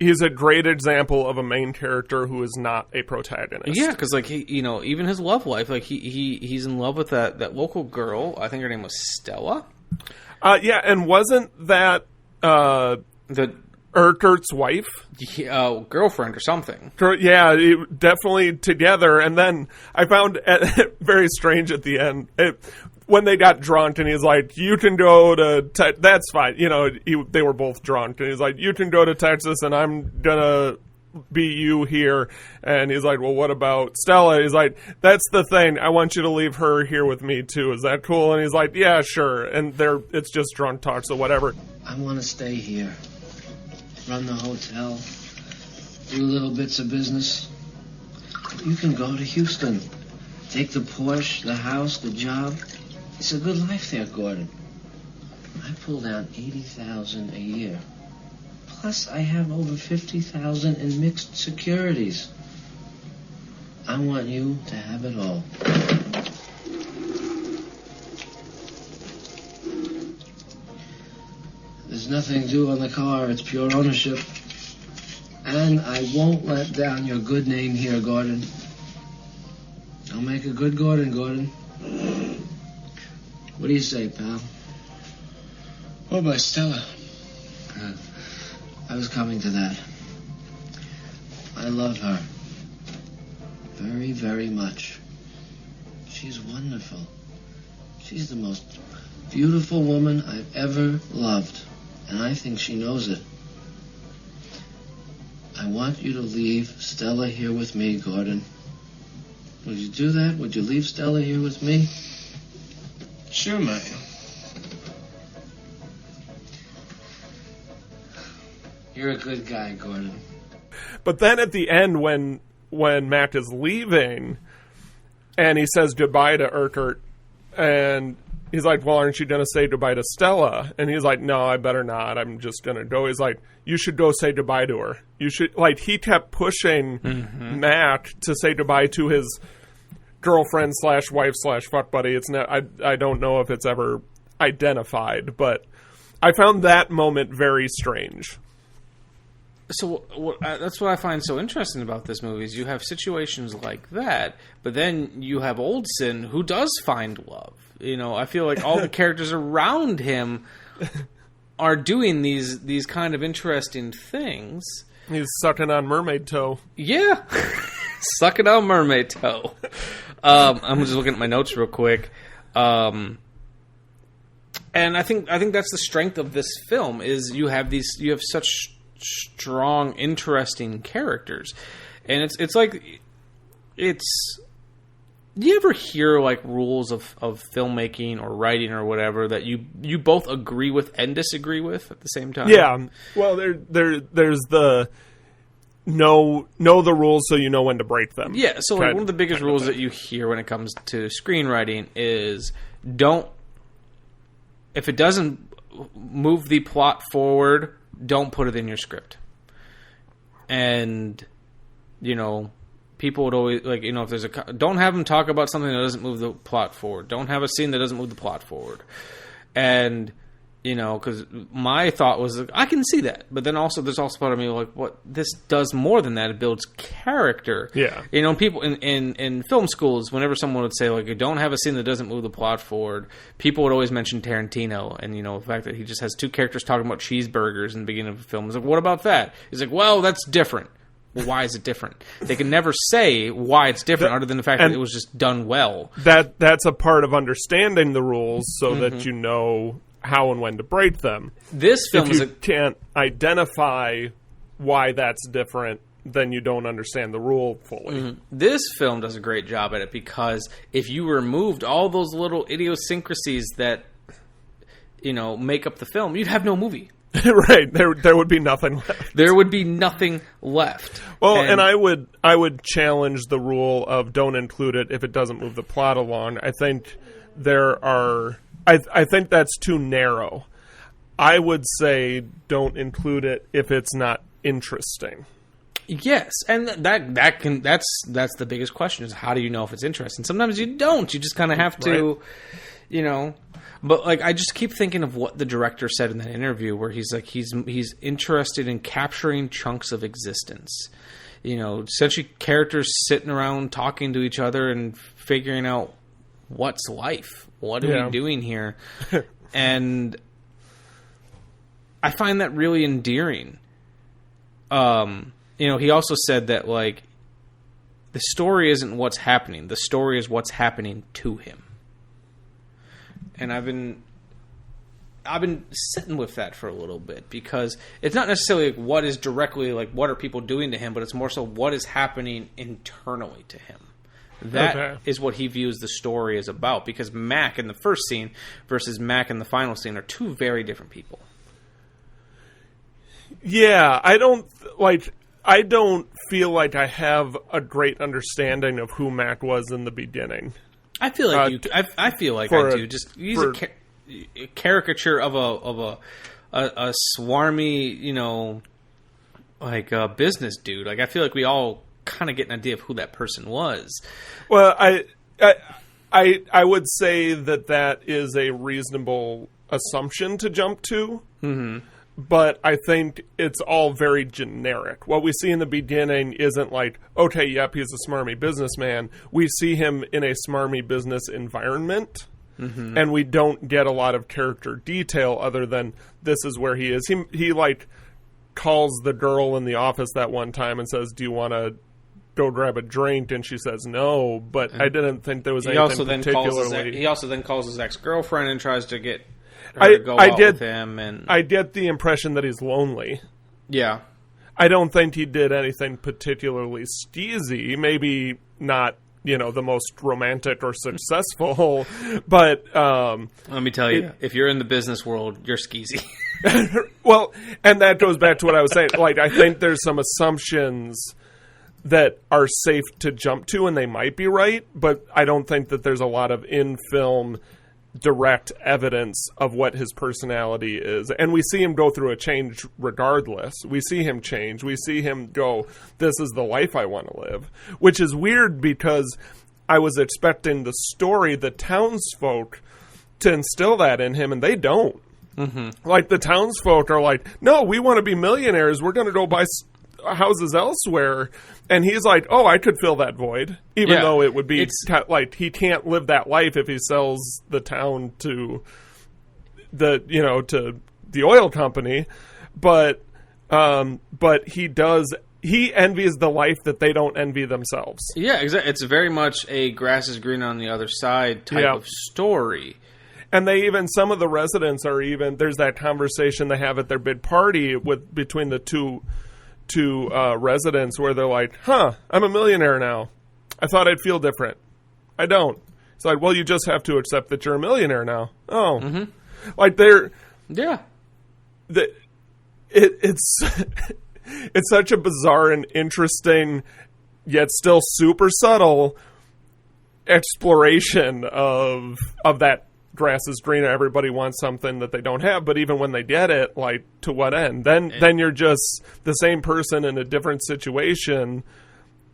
He's a great example of a main character who is not a protagonist. Yeah, because even his love life, he's in love with that local girl. I think her name was Stella. Yeah, and wasn't that the Urquhart's wife? Girlfriend or something. Yeah, definitely together. And then I found it very strange at the end. When they got drunk, and he's like, "You can go to that's fine." They were both drunk, and he's like, "You can go to Texas, and I'm gonna be you here." And he's like, "Well, what about Stella?" He's like, "That's the thing. I want you to leave her here with me too. Is that cool?" And he's like, "Yeah, sure." And it's just drunk talk, so whatever. I want to stay here, run the hotel, do little bits of business. You can go to Houston, take the Porsche, the house, the job. It's a good life there, Gordon. I pull down $80,000 a year. Plus, I have over $50,000 in mixed securities. I want you to have it all. There's nothing due on the car. It's pure ownership. And I won't let down your good name here, Gordon. I'll make a good Gordon, Gordon. What do you say, pal? What about Stella? I was coming to that. I love her. Very, very much. She's wonderful. She's the most beautiful woman I've ever loved. And I think she knows it. I want you to leave Stella here with me, Gordon. Would you do that? Would you leave Stella here with me? Sure, man. You're a good guy, Gordon. But then at the end, when Mac is leaving, and he says goodbye to Urquhart, and he's like, "Well, aren't you going to say goodbye to Stella?" And he's like, "No, I better not. I'm just going to go." He's like, "You should go say goodbye to her. You should," he kept pushing Mac to say goodbye to his girlfriend / wife / fuck buddy. It's not. I don't know if it's ever identified, but I found that moment very strange. So that's what I find so interesting about this movie is you have situations like that, but then you have Olsen who does find love. You know, I feel like all the characters around him are doing these kind of interesting things. He's sucking on mermaid toe. Yeah, sucking on mermaid toe. I'm just looking at my notes real quick. And I think that's the strength of this film is you have such strong, interesting characters, and it's like you ever hear like rules of filmmaking or writing or whatever that you both agree with and disagree with at the same time? Yeah. Well, there's the know the rules so you know when to break them. Yeah. So like one of the biggest rules that you hear when it comes to screenwriting is if it doesn't move the plot forward, don't put it in your script. And, you know, people would always, like, you know, if there's don't have them talk about something that doesn't move the plot forward. Don't have a scene that doesn't move the plot forward. And, you know, because my thought was, like, I can see that. But then also, there's also part of me like, what, this does more than that. It builds character. Yeah. You know, people in film schools, whenever someone would say, like, you don't have a scene that doesn't move the plot forward, people would always mention Tarantino. And, you know, the fact that he just has two characters talking about cheeseburgers in the beginning of the film. It's like, what about that? He's like, well, that's different. Well, why is it different? They can never say why it's different other than the fact that it was just done well. That's a part of understanding the rules so that you know how and when to break them. This film if you can't identify why that's different, then you don't understand the rule fully. Mm-hmm. This film does a great job at it because if you removed all those little idiosyncrasies that, you know, make up the film, you'd have no movie. Right. There would be nothing left. There would be nothing left. Well, and I would challenge the rule of don't include it if it doesn't move the plot along. I think I think that's too narrow. I would say don't include it if it's not interesting. Yes, and that's the biggest question is how do you know if it's interesting? Sometimes you don't. You just kind of have to, you know. But like I just keep thinking of what the director said in that interview where he's like he's interested in capturing chunks of existence. You know, essentially characters sitting around talking to each other and figuring out what's life? What are we doing here? And I find that really endearing. You know, he also said that like the story isn't what's happening. The story is what's happening to him. And I've been sitting with that for a little bit because it's not necessarily like what is directly like what are people doing to him, but it's more so what is happening internally to him. That is what he views the story as about because Mac in the first scene versus Mac in the final scene are two very different people. Yeah, I don't feel like I have a great understanding of who Mac was in the beginning. I feel like I feel like I do. Just he's a caricature of a swarmy, you know, like a business dude. Like I feel like we all kind of get an idea of who that person was. Well, I would say that is a reasonable assumption to jump to. Mm-hmm. But I think it's all very generic. What we see in the beginning isn't like, okay, yep, he's a smarmy businessman. We see him in a smarmy business environment, and we don't get a lot of character detail other than this is where he is. He like calls the girl in the office that one time and says, do you want to go grab a drink? And she says no, but I didn't think there was anything particularly... He also then calls his ex-girlfriend and tries to get... I get the impression that he's lonely. Yeah. I don't think he did anything particularly steezy. Maybe not, you know, the most romantic or successful, but... let me tell you, if you're in the business world, you're skeezy. Well, and that goes back to what I was saying. Like, I think there's some assumptions that are safe to jump to, and they might be right, but I don't think that there's a lot of in-film... direct evidence of what his personality is. And we see him go through a change regardless. We see him change. We see him go, this is the life I want to live. Which is weird because I was expecting the story, the townsfolk, to instill that in him, and they don't. Mm-hmm. Like, the townsfolk are like, no, we want to be millionaires. We're going to go buy houses elsewhere. And he's like, oh, I could fill that void. Even though it would be, like, he can't live that life if he sells the town to to the oil company. But he envies the life that they don't envy themselves. Yeah, exactly. It's very much a grass is green on the other side type of story. And some of the residents are there's that conversation they have at their big party between the two residents where they're like, I'm a millionaire now. I thought I'd feel different. I don't. It's like, well, you just have to accept that you're a millionaire now. Oh. Mm-hmm. Like, they're... Yeah. It's such a bizarre and interesting, yet still super subtle exploration of that grass is greener. Everybody wants something that they don't have, but even when they get it, like, to what end? Then you're just the same person in a different situation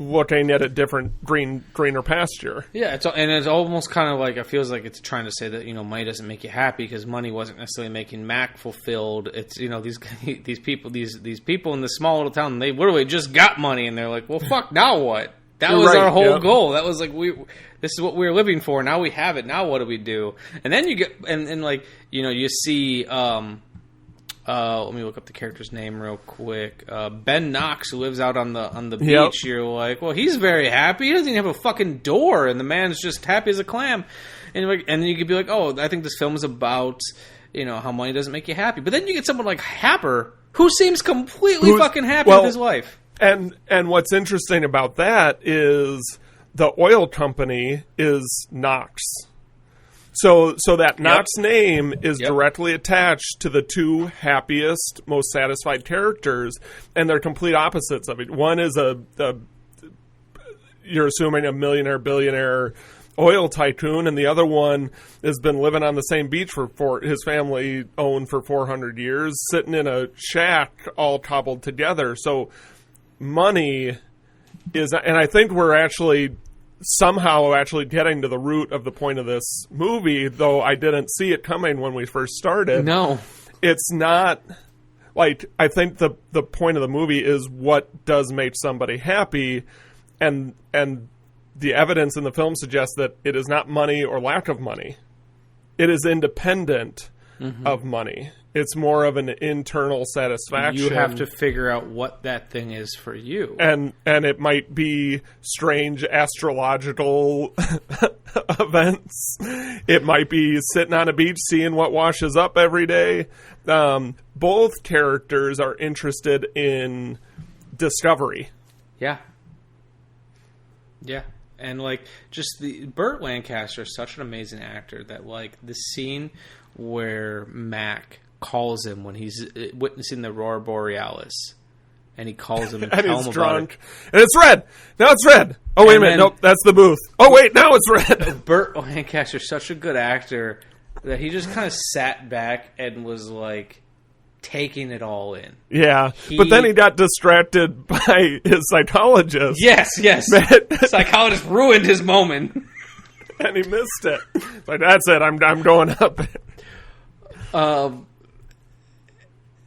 looking at a different greener pasture. Yeah, it's almost kind of like, it feels like it's trying to say that, money doesn't make you happy because money wasn't necessarily making Mac fulfilled. It's, these people in this small little town, they literally just got money and they're like, well, fuck, now what? That was our whole goal. That was like, this is what we were living for. Now we have it. Now what do we do? And then you get, and like, you see, let me look up the character's name real quick. Ben Knox, who lives out on the beach. You're like, well, he's very happy. He doesn't even have a fucking door, and the man's just happy as a clam. And then you could be like, oh, I think this film is about, how money doesn't make you happy. But then you get someone like Happer, who seems completely fucking happy with his life. And what's interesting about that is the oil company is Knox. So that Knox name is directly attached to the two happiest, most satisfied characters, and they're complete opposites of it. One is you're assuming a millionaire, billionaire oil tycoon, and the other one has been living on the same beach his family owned for 400 years, sitting in a shack all cobbled together. So money is, and I think we're somehow getting to the root of the point of this movie, though I didn't see it coming when we first started. No. It's not, like, I think the point of the movie is what does make somebody happy, and the evidence in the film suggests that it is not money or lack of money. It is independent of money. It's more of an internal satisfaction. You have to figure out what that thing is for you. And it might be strange astrological events. It might be sitting on a beach seeing what washes up every day. Both characters are interested in discovery. Yeah. Yeah. And, like, just Burt Lancaster is such an amazing actor that, like, the scene where Mac calls him when he's witnessing the Aurora Borealis, and he calls him and tells him drunk. About it. And it's red. Now it's red. Oh, wait a minute. Nope, that's the booth. Oh, wait, now it's red. Burt Lancaster's such a good actor that he just kind of sat back and was, like, taking it all in. Yeah, but then he got distracted by his psychologist. Yes. Psychologist ruined his moment. And he missed it. Like, that's it. I'm going up.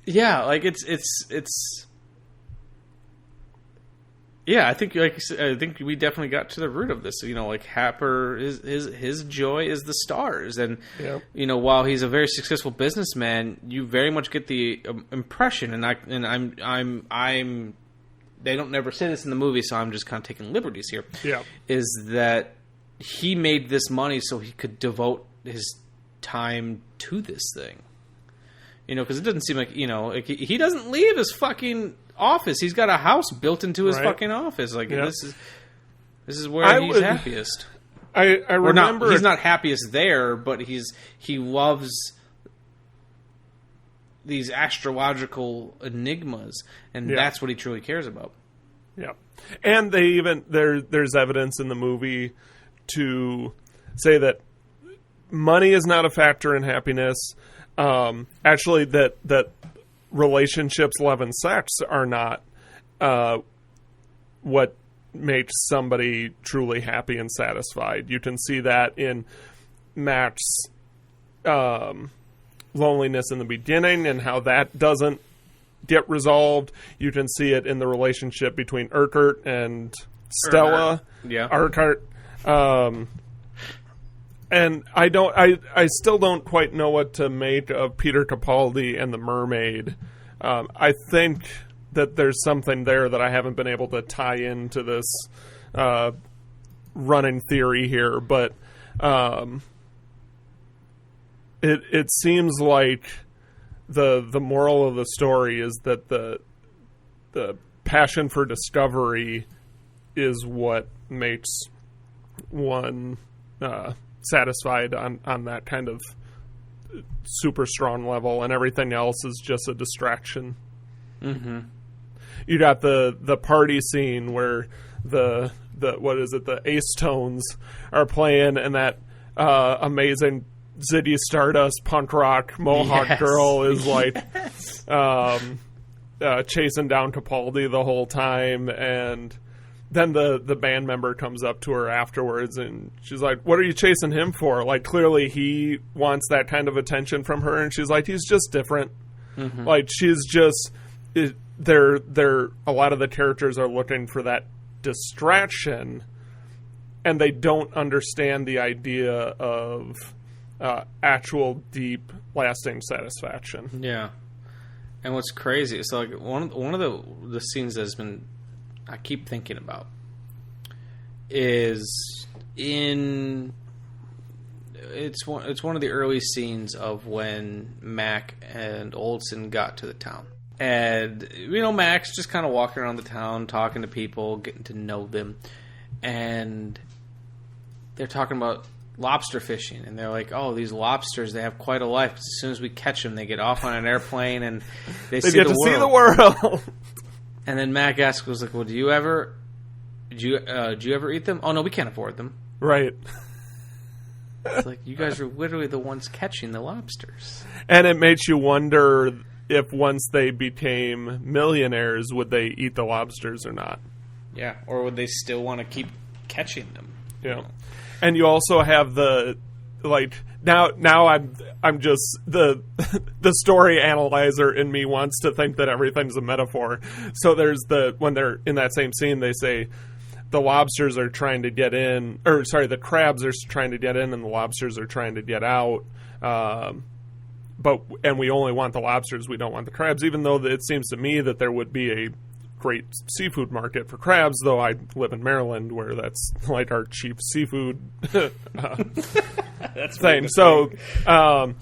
Yeah, like it's. Yeah, I think we definitely got to the root of this. Like Happer, his joy is the stars, and while he's a very successful businessman, you very much get the impression, and I'm. They don't never say this in the movie, so I'm just kind of taking liberties here. Yeah, is that he made this money so he could devote his time to this thing. Because it doesn't seem like, he doesn't leave his fucking office. He's got a house built into his fucking office. Like, this is where he's happiest. I remember... he's not happiest there, but he loves these astrological enigmas, and that's what he truly cares about. Yeah. And there's evidence in the movie to say that money is not a factor in happiness. Actually, that relationships, love, and sex are not what makes somebody truly happy and satisfied. You can see that in Mac's loneliness in the beginning and how that doesn't get resolved. You can see it in the relationship between Urquhart and Stella. Yeah. Urquhart. And I still don't quite know what to make of Peter Capaldi and the mermaid. I think that there's something there that I haven't been able to tie into this running theory here, but it seems like the moral of the story is that the passion for discovery is what makes one satisfied on that kind of super strong level, and everything else is just a distraction. Mm-hmm. You got the party scene where the what is it, the Ace Tones are playing, and that amazing Ziggy Stardust punk rock Mohawk girl is like chasing down Capaldi the whole time, and then the band member comes up to her afterwards, and she's like, "What are you chasing him for?" Like, clearly he wants that kind of attention from her, and she's like, "He's just different." Mm-hmm. Like, she's just they're a lot of the characters are looking for that distraction, and they don't understand the idea of actual deep, lasting satisfaction. Yeah, and what's crazy is like one of the scenes that's been I keep thinking about is it's one of the early scenes of when Mac and Olsen got to the town. And, Mac's just kind of walking around the town, talking to people, getting to know them. And they're talking about lobster fishing. And they're like, oh, these lobsters, they have quite a life. As soon as we catch them, they get off on an airplane and they see get to see the world. And then Mac asks, well, do you ever eat them? Oh, no, we can't afford them. Right. It's like, you guys are literally the ones catching the lobsters. And it makes you wonder if once they became millionaires, would they eat the lobsters or not? Yeah, or would they still want to keep catching them? Yeah. And you also have the, like, now I'm just, the story analyzer in me wants to think that everything's a metaphor. So there's when they're in that same scene, they say the lobsters are trying to get in, or sorry, the crabs are trying to get in and the lobsters are trying to get out. And we only want the lobsters, we don't want the crabs, even though it seems to me that there would be a great seafood market for crabs, though I live in Maryland where that's like our cheap seafood that's thing. So, but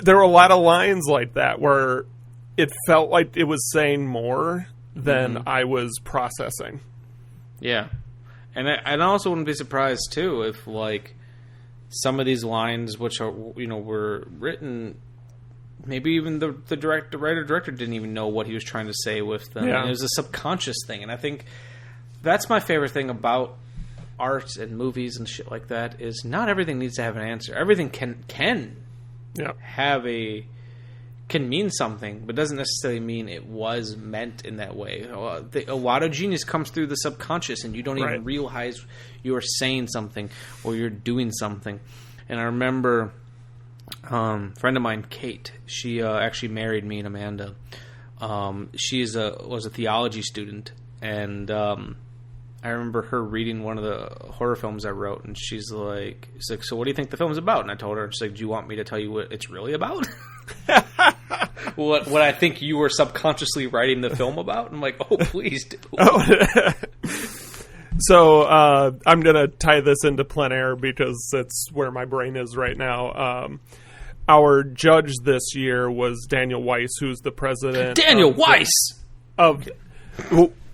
there were a lot of lines like that where it felt like it was saying more than I was processing. Yeah. And I also wouldn't be surprised, too, if, like, some of these lines, which are, were written, maybe even the writer-director didn't even know what he was trying to say with them. Yeah. It was a subconscious thing. And I think that's my favorite thing about art and movies and shit like that, is not everything needs to have an answer. Everything can can mean something, but doesn't necessarily mean it was meant in that way. A lot of genius comes through the subconscious, and you don't even realize you're saying something or you're doing something. And I remember a friend of mine, Kate, she actually married me and Amanda. She was a theology student, and I remember her reading one of the horror films I wrote, and she's like, so what do you think the film's about? And I told her, she's like, do you want me to tell you what it's really about? What I think you were subconsciously writing the film about? I'm like, oh, please do. So I'm going to tie this into plein air because it's where my brain is right now. Our judge this year was Daniel Weiss, who's the president. Daniel Weiss!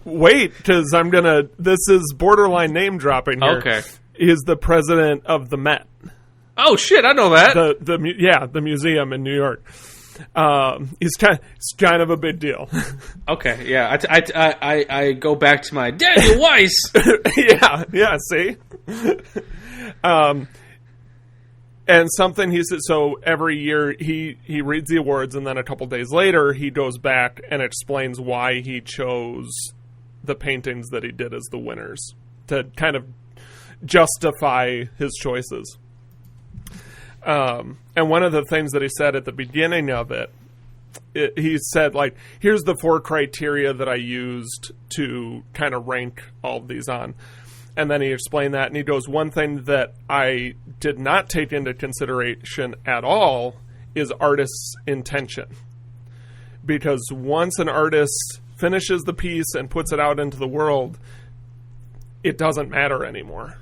Wait, because this is borderline name dropping here. Okay. He's the president of the Met. Oh, shit, I know that. The museum in New York. It's kind of a big deal. Okay, yeah. I go back to my Daniel Weiss. yeah. See, and something he said. So every year he reads the awards, and then a couple days later he goes back and explains why he chose the paintings that he did as the winners to kind of justify his choices. And one of the things that he said at the beginning of it, he said, like, here's the 4 criteria that I used to kind of rank all of these on. And then he explained that, and he goes, one thing that I did not take into consideration at all is artist's intention. Because once an artist finishes the piece and puts it out into the world, it doesn't matter anymore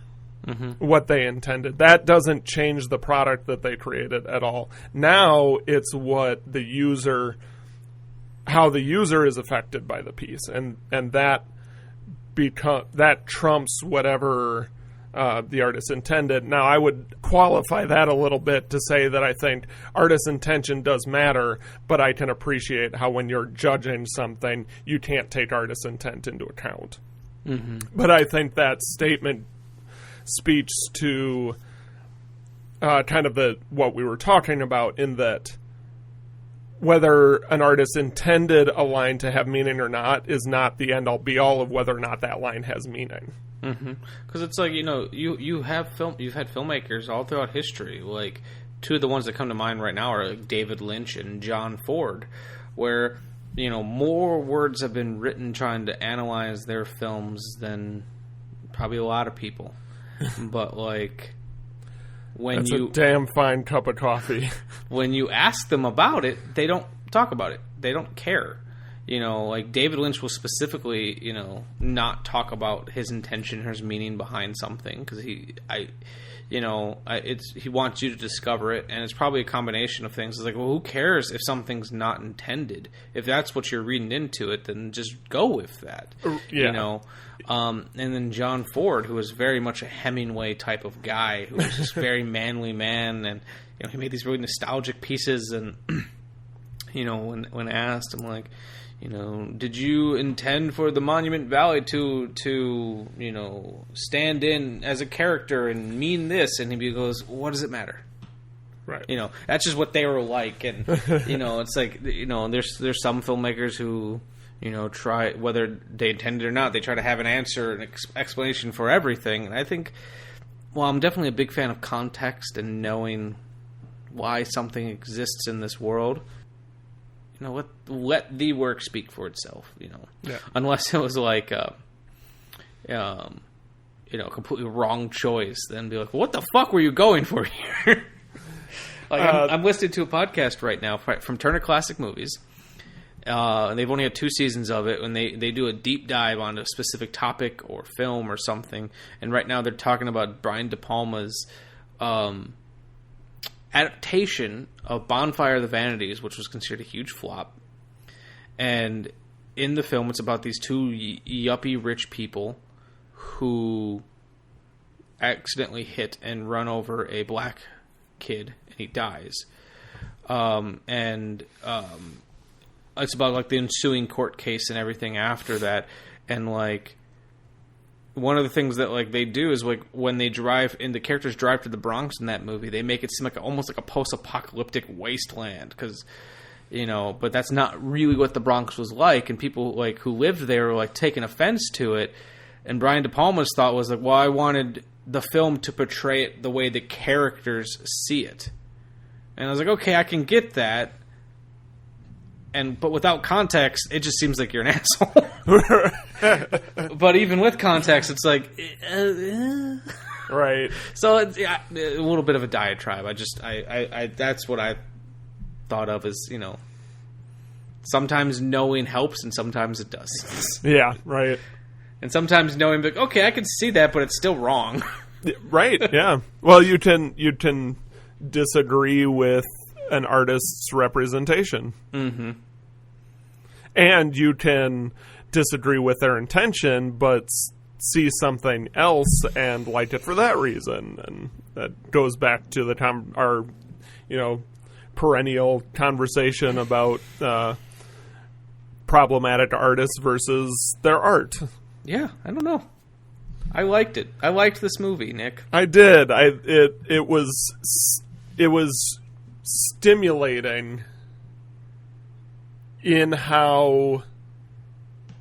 what they intended. That doesn't change the product that they created at all. Now it's what the user, how the user is affected by the piece, and that trumps whatever the artist intended. Now, I would qualify that a little bit to say that I think artist's intention does matter, but I can appreciate how when you're judging something, you can't take artist's intent into account. But I think that statement speaks to kind of what we were talking about, in that whether an artist intended a line to have meaning or not is not the end-all be-all of whether or not that line has meaning. Because it's like, you've had filmmakers all throughout history. Like, two of the ones that come to mind right now are like David Lynch and John Ford, where more words have been written trying to analyze their films than probably a lot of people. But like, that's a damn fine cup of coffee. When you ask them about it, they don't talk about it. They don't care. Like David Lynch will specifically, not talk about his intention or his meaning behind something, because he wants you to discover it, and it's probably a combination of things. It's like, well, who cares if something's not intended? If that's what you're reading into it, then just go with that. Yeah. And then John Ford, who was very much a Hemingway type of guy, who was just very manly man, and he made these really nostalgic pieces. And when asked, I'm like, did you intend for the Monument Valley to stand in as a character and mean this? And he goes, what does it matter? Right. That's just what they were like. And it's like, there's some filmmakers who try, whether they intended or not, they try to have an answer, an explanation for everything. And I think, I'm definitely a big fan of context and knowing why something exists in this world. Let the work speak for itself. Yeah. Unless it was like, completely wrong choice, then be like, what the fuck were you going for here? I'm listening to a podcast right now from Turner Classic Movies. And they've only had 2 seasons of it, and they do a deep dive on a specific topic or film or something. And right now they're talking about Brian De Palma's adaptation of Bonfire of the Vanities, which was considered a huge flop. And in the film, it's about these 2 yuppie rich people who accidentally hit and run over a black kid, and he dies. It's about like the ensuing court case and everything after that. And like, one of the things that like they do is like when they drive, and the characters drive to the Bronx in that movie, they make it seem like almost like a post-apocalyptic wasteland, because but that's not really what the Bronx was like, and people like who lived there were like taking offense to it. And Brian De Palma's thought was like, well, I wanted the film to portray it the way the characters see it. And I was like, okay, I can get that. But without context, it just seems like you're an asshole. But even with context, it's like, right. So it's a little bit of a diatribe. I that's what I thought of as, sometimes knowing helps and sometimes it doesn't. Yeah, right. And sometimes knowing, like, okay, I can see that, but it's still wrong. Right. Yeah. Well, you can disagree with an artist's representation. Mm-hmm. And you can disagree with their intention, but see something else and like it for that reason. And that goes back to our perennial conversation about problematic artists versus their art. Yeah, I don't know. I liked it. I liked this movie, Nick. I did. It was stimulating in how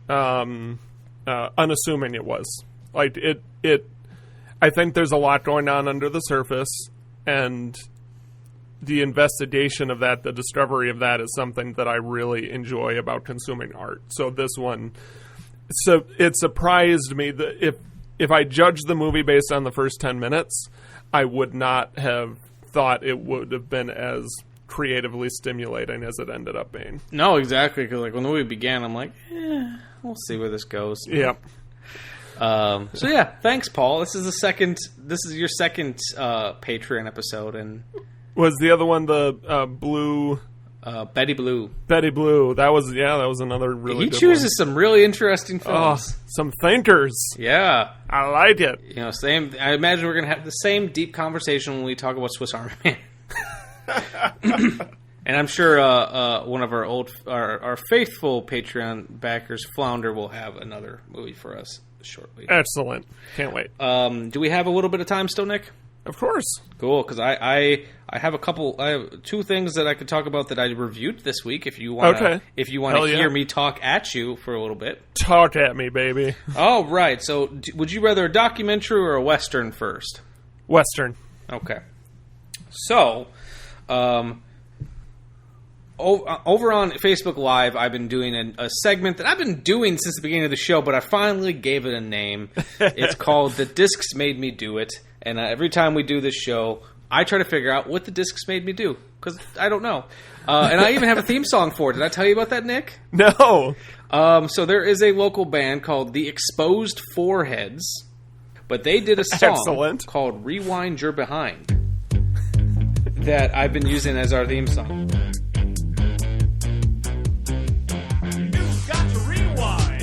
unassuming it was. Like it I think there's a lot going on under the surface, and the investigation of that, the discovery of that, is something that I really enjoy about consuming art. So this one, so it surprised me that if I judged the movie based on the first 10 minutes, I would not have thought it would have been as creatively stimulating as it ended up being. No, exactly. Because when the movie began, I'm like, we'll see where this goes. Yep. So yeah, thanks, Paul. This is your second Patreon episode, and was the other one the Blue? Betty Blue. Betty Blue. That was another really. He good chooses some really interesting films. Some thinkers. Yeah, I like it. Same. I imagine we're gonna have the same deep conversation when we talk about Swiss Army Man. And I'm sure one of our faithful Patreon backers, Flounder, will have another movie for us shortly. Excellent. Can't wait. Do we have a little bit of time still, Nick? Of course. Cool, because I have I have two things that I could talk about that I reviewed this week. If you want to hear me talk at you for a little bit, talk at me, baby. Oh, right. So, would you rather a documentary or a Western first? Western. Okay. So, over on Facebook Live, I've been doing a segment that I've been doing since the beginning of the show, but I finally gave it a name. It's called The Discs Made Me Do It. And every time we do this show, I try to figure out what the discs made me do, because I don't know. And I even have a theme song for it. Did I tell you about that, Nick? No. So there is a local band called The Exposed Foreheads, but they did a song called Rewind Your Behind that I've been using as our theme song. You've got to rewind.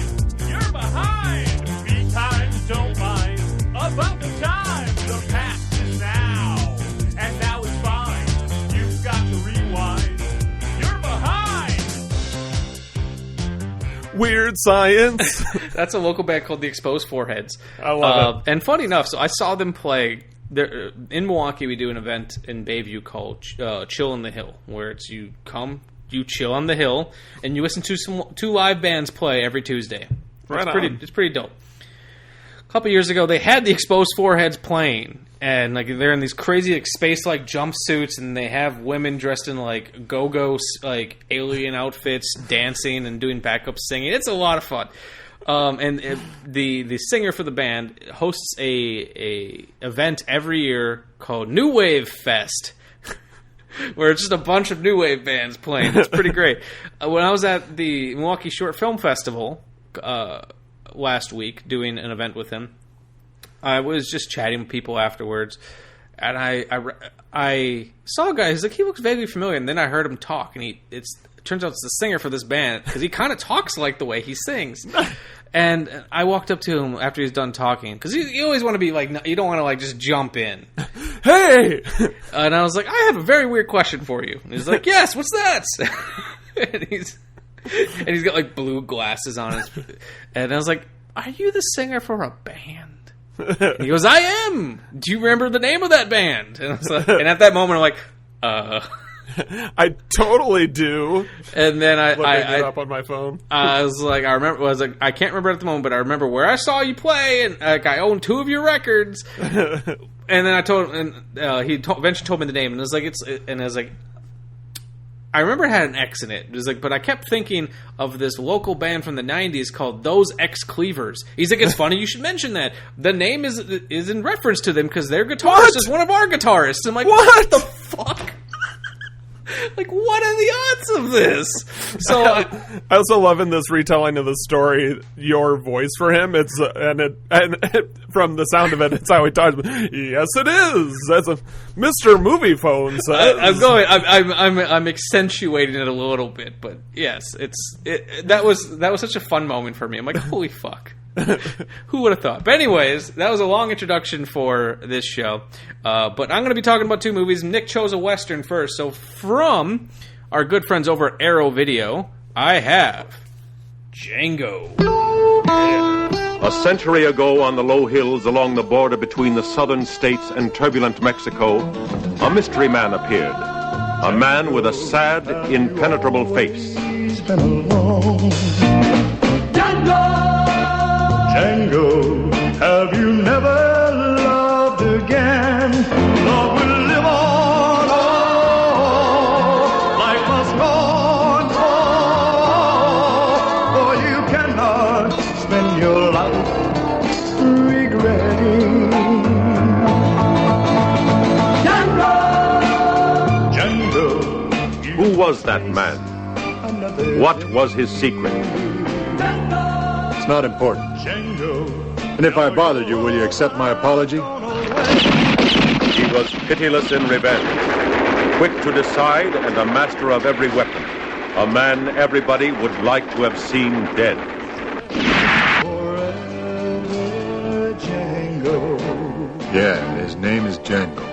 You're behind. Be kind, don't mind. About the time. The past is now. And now it's fine. You've got to rewind. You're behind. Weird science. That's a local band called The Exposed Foreheads. I love it. And funny enough, so I saw them play. In Milwaukee, we do an event in Bayview called Chill on the Hill, where it's you chill on the hill, and you listen to two live bands play every Tuesday. It's pretty dope. A couple years ago, they had the Exposed Foreheads playing, and they're in these crazy space-like jumpsuits, and they have women dressed in go-go alien outfits, dancing and doing backup singing. It's a lot of fun. And the singer for the band hosts a event every year called New Wave Fest, where it's just a bunch of new wave bands playing. It's pretty great. When I was at the Milwaukee Short Film Festival last week doing an event with him, I was just chatting with people afterwards, and I saw a guy. He's like, he looks vaguely familiar, and then I heard him talk, and it turns out it's the singer for this band, because he kind of talks like the way he sings. And I walked up to him after he's done talking, because you always want to be you don't want to just jump in. Hey! And I was like, I have a very weird question for you. And he's like, yes, what's that? and he's got blue glasses on. And I was like, are you the singer for a band? And he goes, I am. Do you remember the name of that band? And, and at that moment, I'm like, I totally do. And then I it up on my phone. I was like, I can't remember at the moment, but I remember where I saw you play, and I own 2 of your records. And then I told him, and he eventually told me the name, and I was like, I remember it had an X in it. It was but I kept thinking of this local band from the 90s called Those X Cleavers. He's like, it's funny you should mention that. The name is in reference to them because their guitarist is one of our guitarists. I'm like, what the fuck? What are the odds of this? So I also love in this retelling of the story your voice for him. It's and from the sound of it, it's how he talks. Yes, it is. That's a Mr. Movie Phone says. I'm accentuating it a little bit, but yes, that was such a fun moment for me. I'm like, holy fuck. Who would have thought? But anyways, that was a long introduction for this show. But I'm going to be talking about 2 movies. Nick chose a Western first. So from our good friends over at Arrow Video, I have Django. A century ago on the low hills along the border between the southern states and turbulent Mexico, a mystery man appeared. A man with a sad, impenetrable face. It's been a long Django, have you never loved again? Love will live on was that man? What was his secret? It's not important. And if I bothered you, will you accept my apology? He was pitiless in revenge, quick to decide and a master of every weapon. A man everybody would like to have seen dead. Yeah, and his name is Django.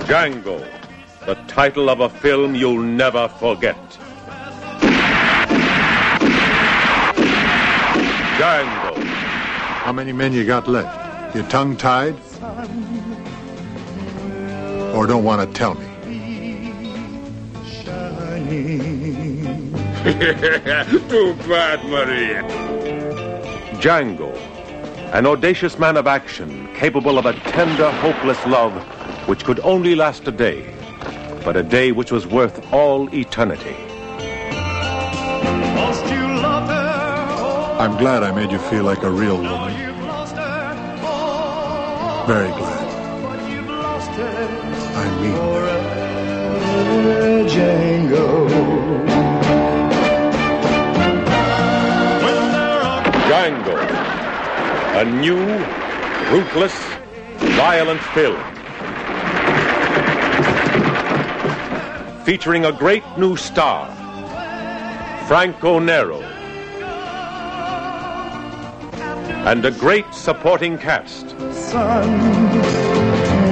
Django, the title of a film you'll never forget. Django. How many men you got left? You tongue-tied? Or don't want to tell me? Too bad, Maria. Django, an audacious man of action, capable of a tender, hopeless love which could only last a day, but a day which was worth all eternity. I'm glad I made you feel like a real woman. Very glad. I mean Django. Django, a new, ruthless, violent film. Featuring a great new star, Franco Nero. And a great supporting cast. Sun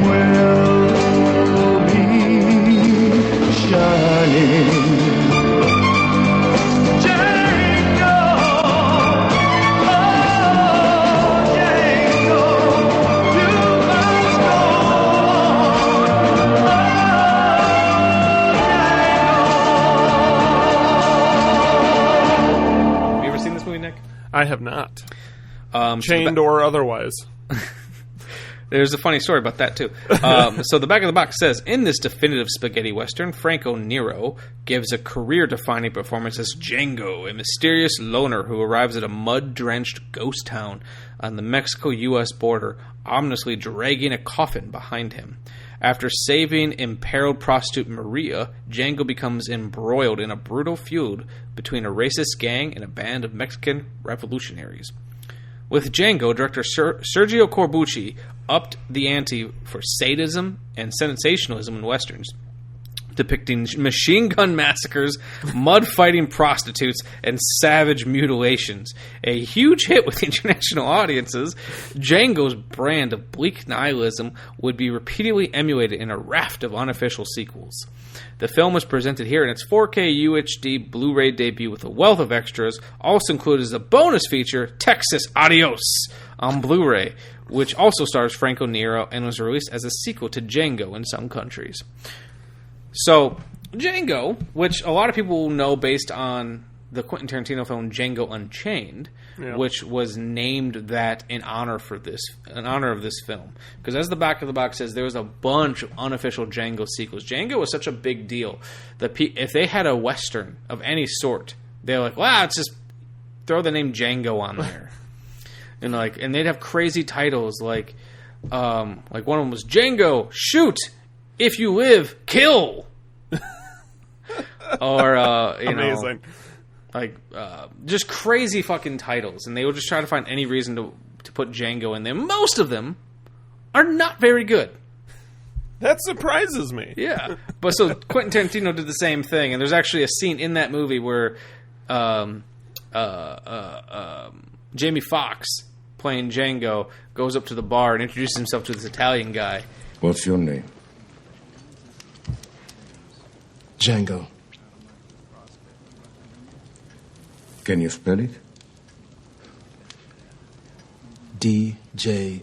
will be shining. Django, oh, Django, you must go on. Have you ever seen this movie, Nick? I have not. Chained or otherwise. There's a funny story about that, too. So the back of the box says, in this definitive spaghetti western, Franco Nero gives a career-defining performance as Django, a mysterious loner who arrives at a mud-drenched ghost town on the Mexico-U.S. border, ominously dragging a coffin behind him. After saving imperiled prostitute Maria, Django becomes embroiled in a brutal feud between a racist gang and a band of Mexican revolutionaries. With Django, director Sergio Corbucci upped the ante for sadism and sensationalism in westerns, depicting machine gun massacres, mud-fighting prostitutes, and savage mutilations. A huge hit with international audiences, Django's brand of bleak nihilism would be repeatedly emulated in a raft of unofficial sequels. The film was presented here in its 4K UHD Blu-ray debut with a wealth of extras, also included as a bonus feature, Texas Adios, on Blu-ray, which also stars Franco Nero and was released as a sequel to Django in some countries. So, Django, which a lot of people know based on the Quentin Tarantino film Django Unchained, which was named that in honor of this film. Because as the back of the box says, there was a bunch of unofficial Django sequels. Django was such a big deal that if they had a Western of any sort, they're like, wow, let's just throw the name Django on there. and they'd have crazy titles like one of them was Django, shoot! If you live, kill. Or amazing. Just crazy fucking titles, and they would just try to find any reason to put Django in there. Most of them are not very good. That surprises me. Yeah, but so Quentin Tarantino did the same thing, and there's actually a scene in that movie where Jamie Foxx, playing Django, goes up to the bar and introduces himself to this Italian guy. What's your name? Django. Can you spell it? DJANGO.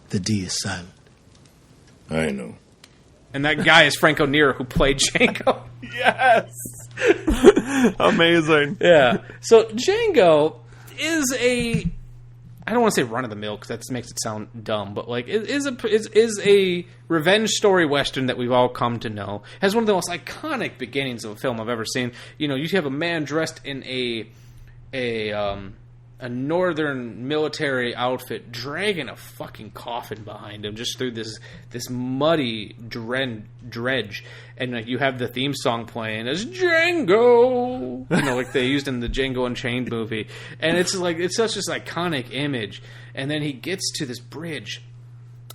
The D is silent. I know. And that guy is Franco Nero, who played Django. Yes! Amazing. Yeah. So Django is I don't want to say run-of-the-mill because that makes it sound dumb, but it is a revenge story western that we've all come to know. It has one of the most iconic beginnings of a film I've ever seen. You have a man dressed in a a northern military outfit dragging a fucking coffin behind him just through this muddy dredge, and like you have the theme song playing as Django, like they used in the Django Unchained movie, and it's such this iconic image. And then he gets to this bridge,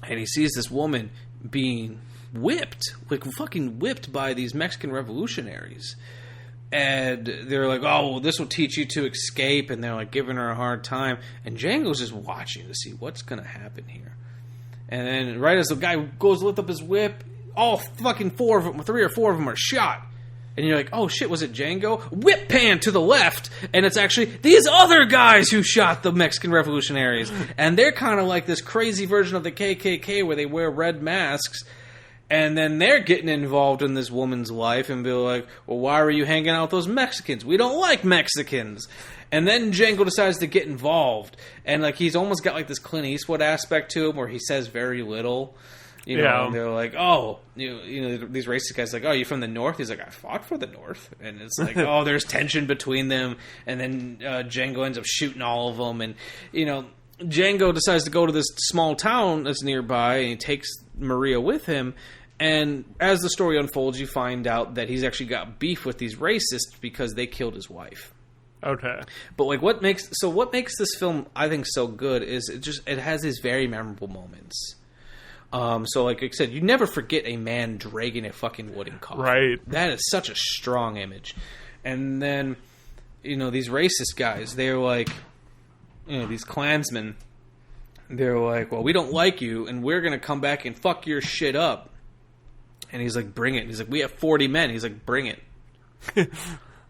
and he sees this woman being fucking whipped by these Mexican revolutionaries. And they're like, oh, well, this will teach you to escape. And they're like giving her a hard time. And Django's just watching to see what's going to happen here. And then right as the guy goes to lift up his whip, all fucking 3 or 4 of them are shot. And you're like, oh shit, was it Django? Whip pan to the left. And it's actually these other guys who shot the Mexican revolutionaries. And they're kind of like this crazy version of the KKK where they wear red masks. And then they're getting involved in this woman's life and be like, well, why were you hanging out with those Mexicans? We don't like Mexicans. And then Django decides to get involved. And like he's almost got like this Clint Eastwood aspect to him where he says very little. And they're like, oh, these racist guys like, oh, you from the North? He's like, I fought for the North. And it's like, oh, there's tension between them. And then Django ends up shooting all of them. And, Django decides to go to this small town that's nearby, and he takes Maria with him. And as the story unfolds, you find out that he's actually got beef with these racists because they killed his wife. Okay. But like, what makes this film, I think, so good is it has these very memorable moments. So like I said, you never forget a man dragging a fucking wooden coffin. Right. That is such a strong image. And then, these racist guys, they're like, these Klansmen, they're like, well, we don't like you, and we're going to come back and fuck your shit up. And he's like, bring it. He's like, we have 40 men. He's like, bring it.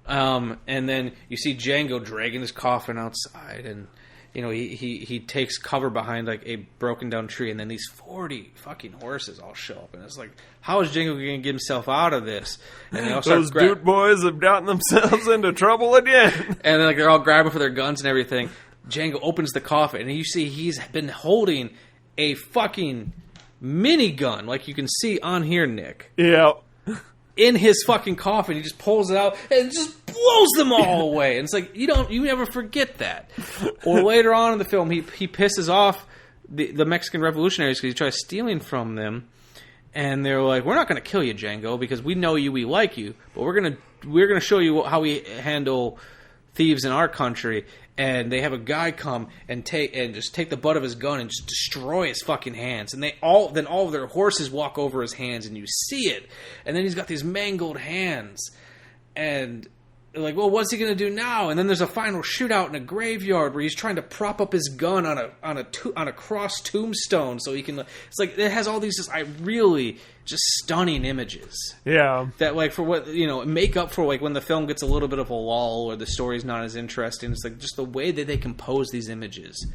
And then you see Django dragging his coffin outside, and he takes cover behind like a broken down tree, and then these 40 fucking horses all show up, and it's like, how is Django going to get himself out of this? And they all start those dude boys have gotten themselves into trouble again. And then like they're all grabbing for their guns and everything. Django opens the coffin, and you see he's been holding a fucking minigun, like you can see on here, Nick. Yeah. In his fucking coffin, he just pulls it out and just blows them all away. And it's like, you never forget that. Or later on in the film, he pisses off the Mexican revolutionaries because he tries stealing from them, and they're like, we're not going to kill you, Django, because we know you, we like you, but we're gonna show you how we handle thieves in our country. And they have a guy come and take the butt of his gun and just destroy his fucking hands. And all of their horses walk over his hands, and you see it. And then he's got these mangled hands. And they're like, well, what's he going to do now? And then there's a final shootout in a graveyard where he's trying to prop up his gun on a cross tombstone so he can. It's like it has all these really just stunning images. Yeah. That like for what make up for like when the film gets a little bit of a lull or the story's not as interesting. It's like just the way that they compose these images,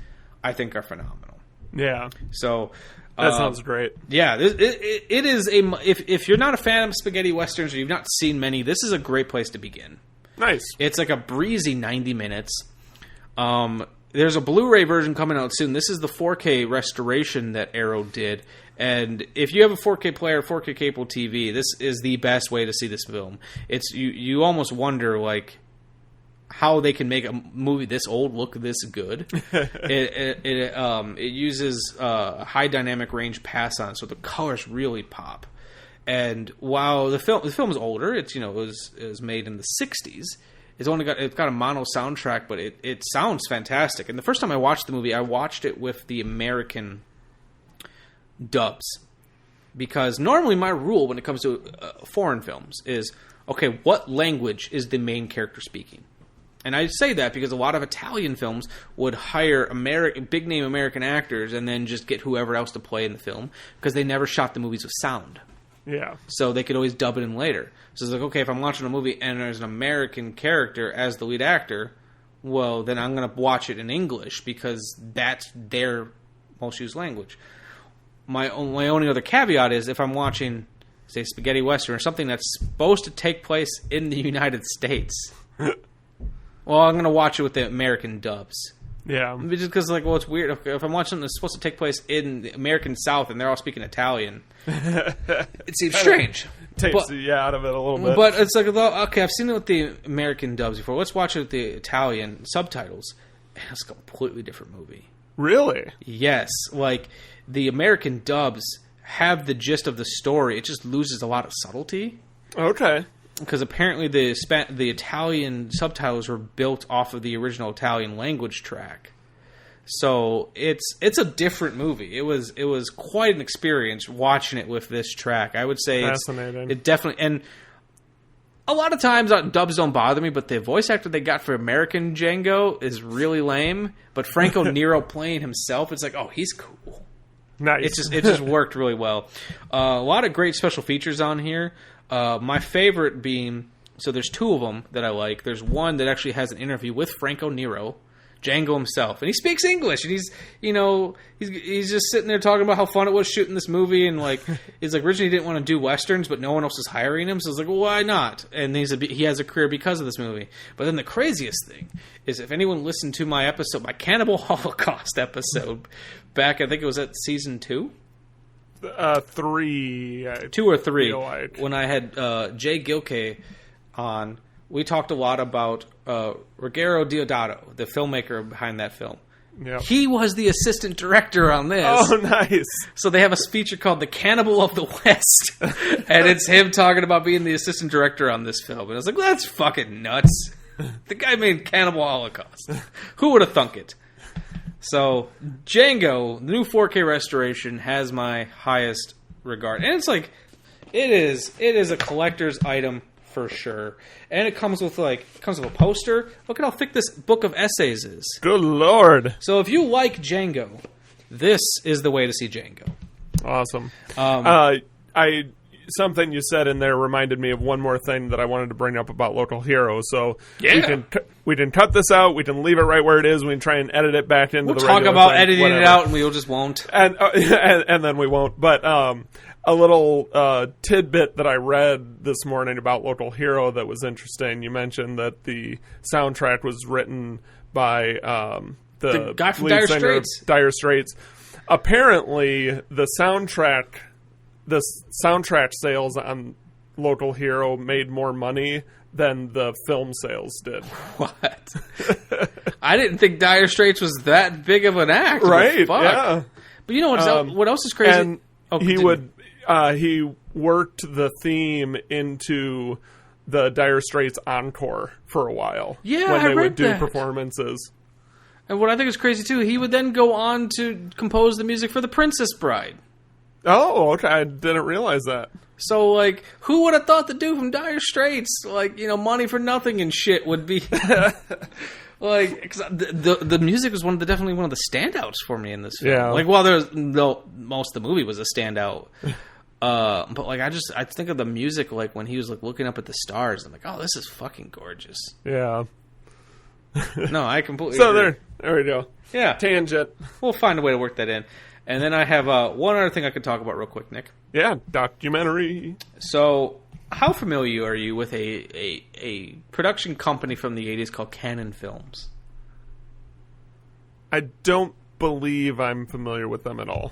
I think, are phenomenal. Yeah. So. That sounds great. Yeah, it is if you're not a fan of spaghetti westerns or you've not seen many, this is a great place to begin. Nice. It's like a breezy 90 minutes. There's a Blu-ray version coming out soon. This is the 4K restoration that Arrow did. And if you have a 4K player, 4K cable TV, this is the best way to see this film. It's you almost wonder like how they can make a movie this old look this good. It uses high dynamic range pass on, so the colors really pop. And while the film is older, it's it was made in the 60s. It's got a mono soundtrack, but it sounds fantastic. And the first time I watched the movie, I watched it with the American dubs, because normally my rule when it comes to foreign films is, okay, what language is the main character speaking? And I say that because a lot of Italian films would hire big name American actors and then just get whoever else to play in the film because they never shot the movies with sound. Yeah. So they could always dub it in later. So it's like, okay, if I'm watching a movie and there's an American character as the lead actor, well, then I'm going to watch it in English because that's their most used language. My only other caveat is if I'm watching, say, spaghetti western or something that's supposed to take place in the United States, well, I'm going to watch it with the American dubs. Yeah. Just because, like, well, it's weird. If I'm watching something that's supposed to take place in the American South and they're all speaking Italian, it seems strange. Takes you out of it a little bit. But it's like, okay, I've seen it with the American dubs before. Let's watch it with the Italian subtitles. And it's a completely different movie. Really? Yes. Like, the American dubs have the gist of the story. It just loses a lot of subtlety. Okay. Because apparently the Italian subtitles were built off of the original Italian language track. So it's a different movie. It was quite an experience watching it with this track. I would say fascinating. It definitely, and a lot of times dubs don't bother me, but the voice actor they got for American Django is really lame. But Franco Nero playing himself, it's like, oh, he's cool. Nice. It just worked really well. A lot of great special features on here. My favorite being, so there's two of them that I like. There's one that actually has an interview with Franco Nero, Django himself, and he speaks English, and he's just sitting there talking about how fun it was shooting this movie, and like he's like originally he didn't want to do westerns, but no one else was hiring him, so I was like, well, why not? And he has a career because of this movie. But then the craziest thing is, if anyone listened to my Cannibal Holocaust episode back, I think it was at season 2. 3. 2 or 3. Like. When I had Jay Gilkey on, we talked a lot about Ruggero Deodato, the filmmaker behind that film. Yep. He was the assistant director on this. Oh, nice. So they have a feature called The Cannibal of the West. And it's him talking about being the assistant director on this film. And I was like, well, that's fucking nuts. The guy made Cannibal Holocaust. Who would have thunk it? So, Django, the new 4K restoration, has my highest regard. And it's like, it is a collector's item for sure. And it comes with a poster. Look at how thick this book of essays is. Good Lord. So if you like Django, this is the way to see Django. Awesome. Something you said in there reminded me of one more thing that I wanted to bring up about Local Heroes. So we can cut this out. We can leave it right where it is. We can try and edit it back into the talk about thing, editing whatever. it out, and we just won't. And then we won't. But a little tidbit that I read this morning about Local Hero that was interesting. You mentioned that the soundtrack was written by the guy from lead Dire singer of Straits. Dire Straits. Apparently, the soundtrack sales on Local Hero made more money than the film sales did. What? I didn't think Dire Straits was that big of an act. Right, Fuck. yeah. But you know what else is crazy? And he worked the theme into the Dire Straits encore for a while. Yeah, when I they read would do that. performances. And what I think is crazy too, he would then go on to compose the music for The Princess Bride. Oh, okay. I didn't realize that. So, like, who would have thought the dude from Dire Straits, like, Money for Nothing and shit would be... like, 'cause the music was definitely one of the standouts for me in this film. Yeah. Like, most of the movie was a standout. But, like, I think of the music, like, when he was, like, looking up at the stars. I'm like, oh, this is fucking gorgeous. Yeah. No, I completely So agree. there we go. Yeah. Tangent. We'll find a way to work that in. And then I have one other thing I could talk about real quick, Nick. Yeah, documentary. So, how familiar are you with a production company from the 80s called Cannon Films? I don't believe I'm familiar with them at all.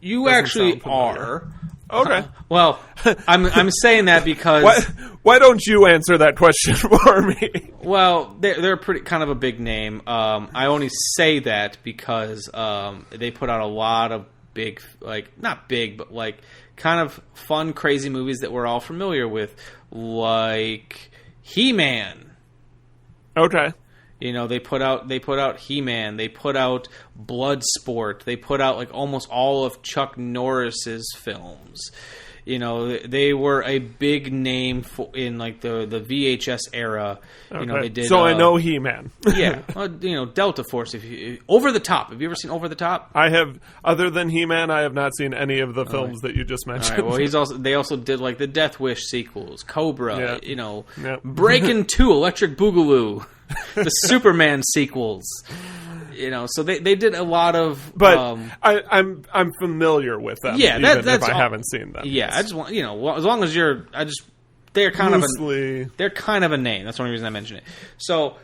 You Doesn't actually sound familiar. are. Okay. Well, I'm saying that because why don't you answer that question for me? Well, they're pretty kind of a big name. I only say that because they put out a lot of big, like not big, but like kind of fun, crazy movies that we're all familiar with, like He-Man. Okay. They put out He-Man. They put out Bloodsport. They put out like almost all of Chuck Norris's films. They were a big name in like the VHS era. Okay. They did. So I know He-Man. Yeah, Delta Force. Over the Top. Have you ever seen Over the Top? I have. Other than He-Man, I have not seen any of the films that you just mentioned. All right, well, they also did like the Death Wish sequels, Cobra. Yeah. Yep. Breakin' 2, Electric Boogaloo, the Superman sequels. So they did a lot of. But I'm familiar with them. Yeah, that's if I haven't seen them. Yeah, I just want as long as they're kind loosely. They're kind of a name. That's the only reason I mention it. So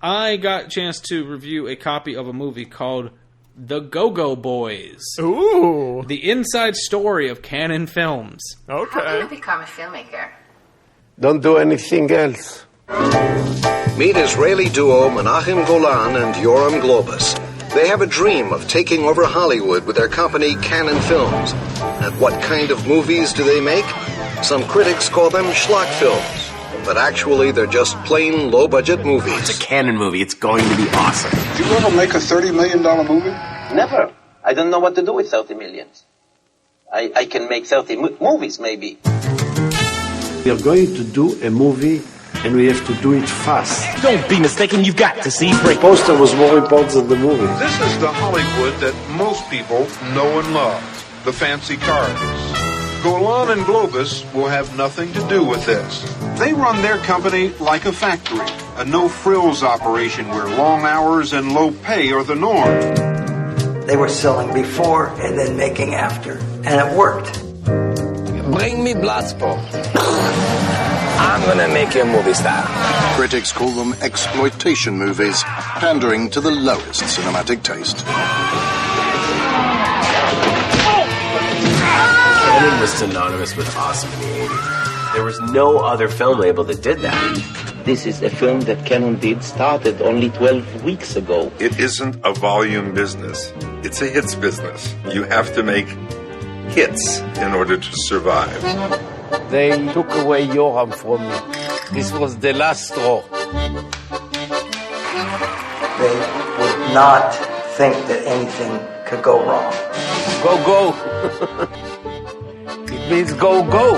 I got a chance to review a copy of a movie called The Go-Go Boys. Ooh. The inside story of Canon Films. Okay. How did you become a filmmaker? Don't do anything else. Meet Israeli duo Menachem Golan and Yoram Globus. They have a dream of taking over Hollywood with their company Canon Films. And what kind of movies do they make? Some critics call them schlock films. But actually, they're just plain low-budget movies. It's a Canon movie. It's going to be awesome. Did you ever make a $30 million movie? Never. I don't know what to do with 30 millions. I can make 30 movies, maybe. We are going to do a movie, and we have to do it fast. Don't be mistaken. You've got to see The poster was more important than the movie. This is the Hollywood that most people know and love. The fancy cars. Golan and Globus will have nothing to do with this. They run their company like a factory, a no-frills operation where long hours and low pay are the norm. They were selling before and then making after, and it worked. Bring me Bloodsport. I'm gonna make you a movie star. Critics call them exploitation movies, pandering to the lowest cinematic taste. Canon was synonymous with awesome in the 80s. There was no other film label that did that. This is a film that Canon did started only 12 weeks ago. It isn't a volume business. It's a hits business. You have to make hits in order to survive. They took away Yoram from me. This was the last straw. They would not think that anything could go wrong. Go, go. It means go, go.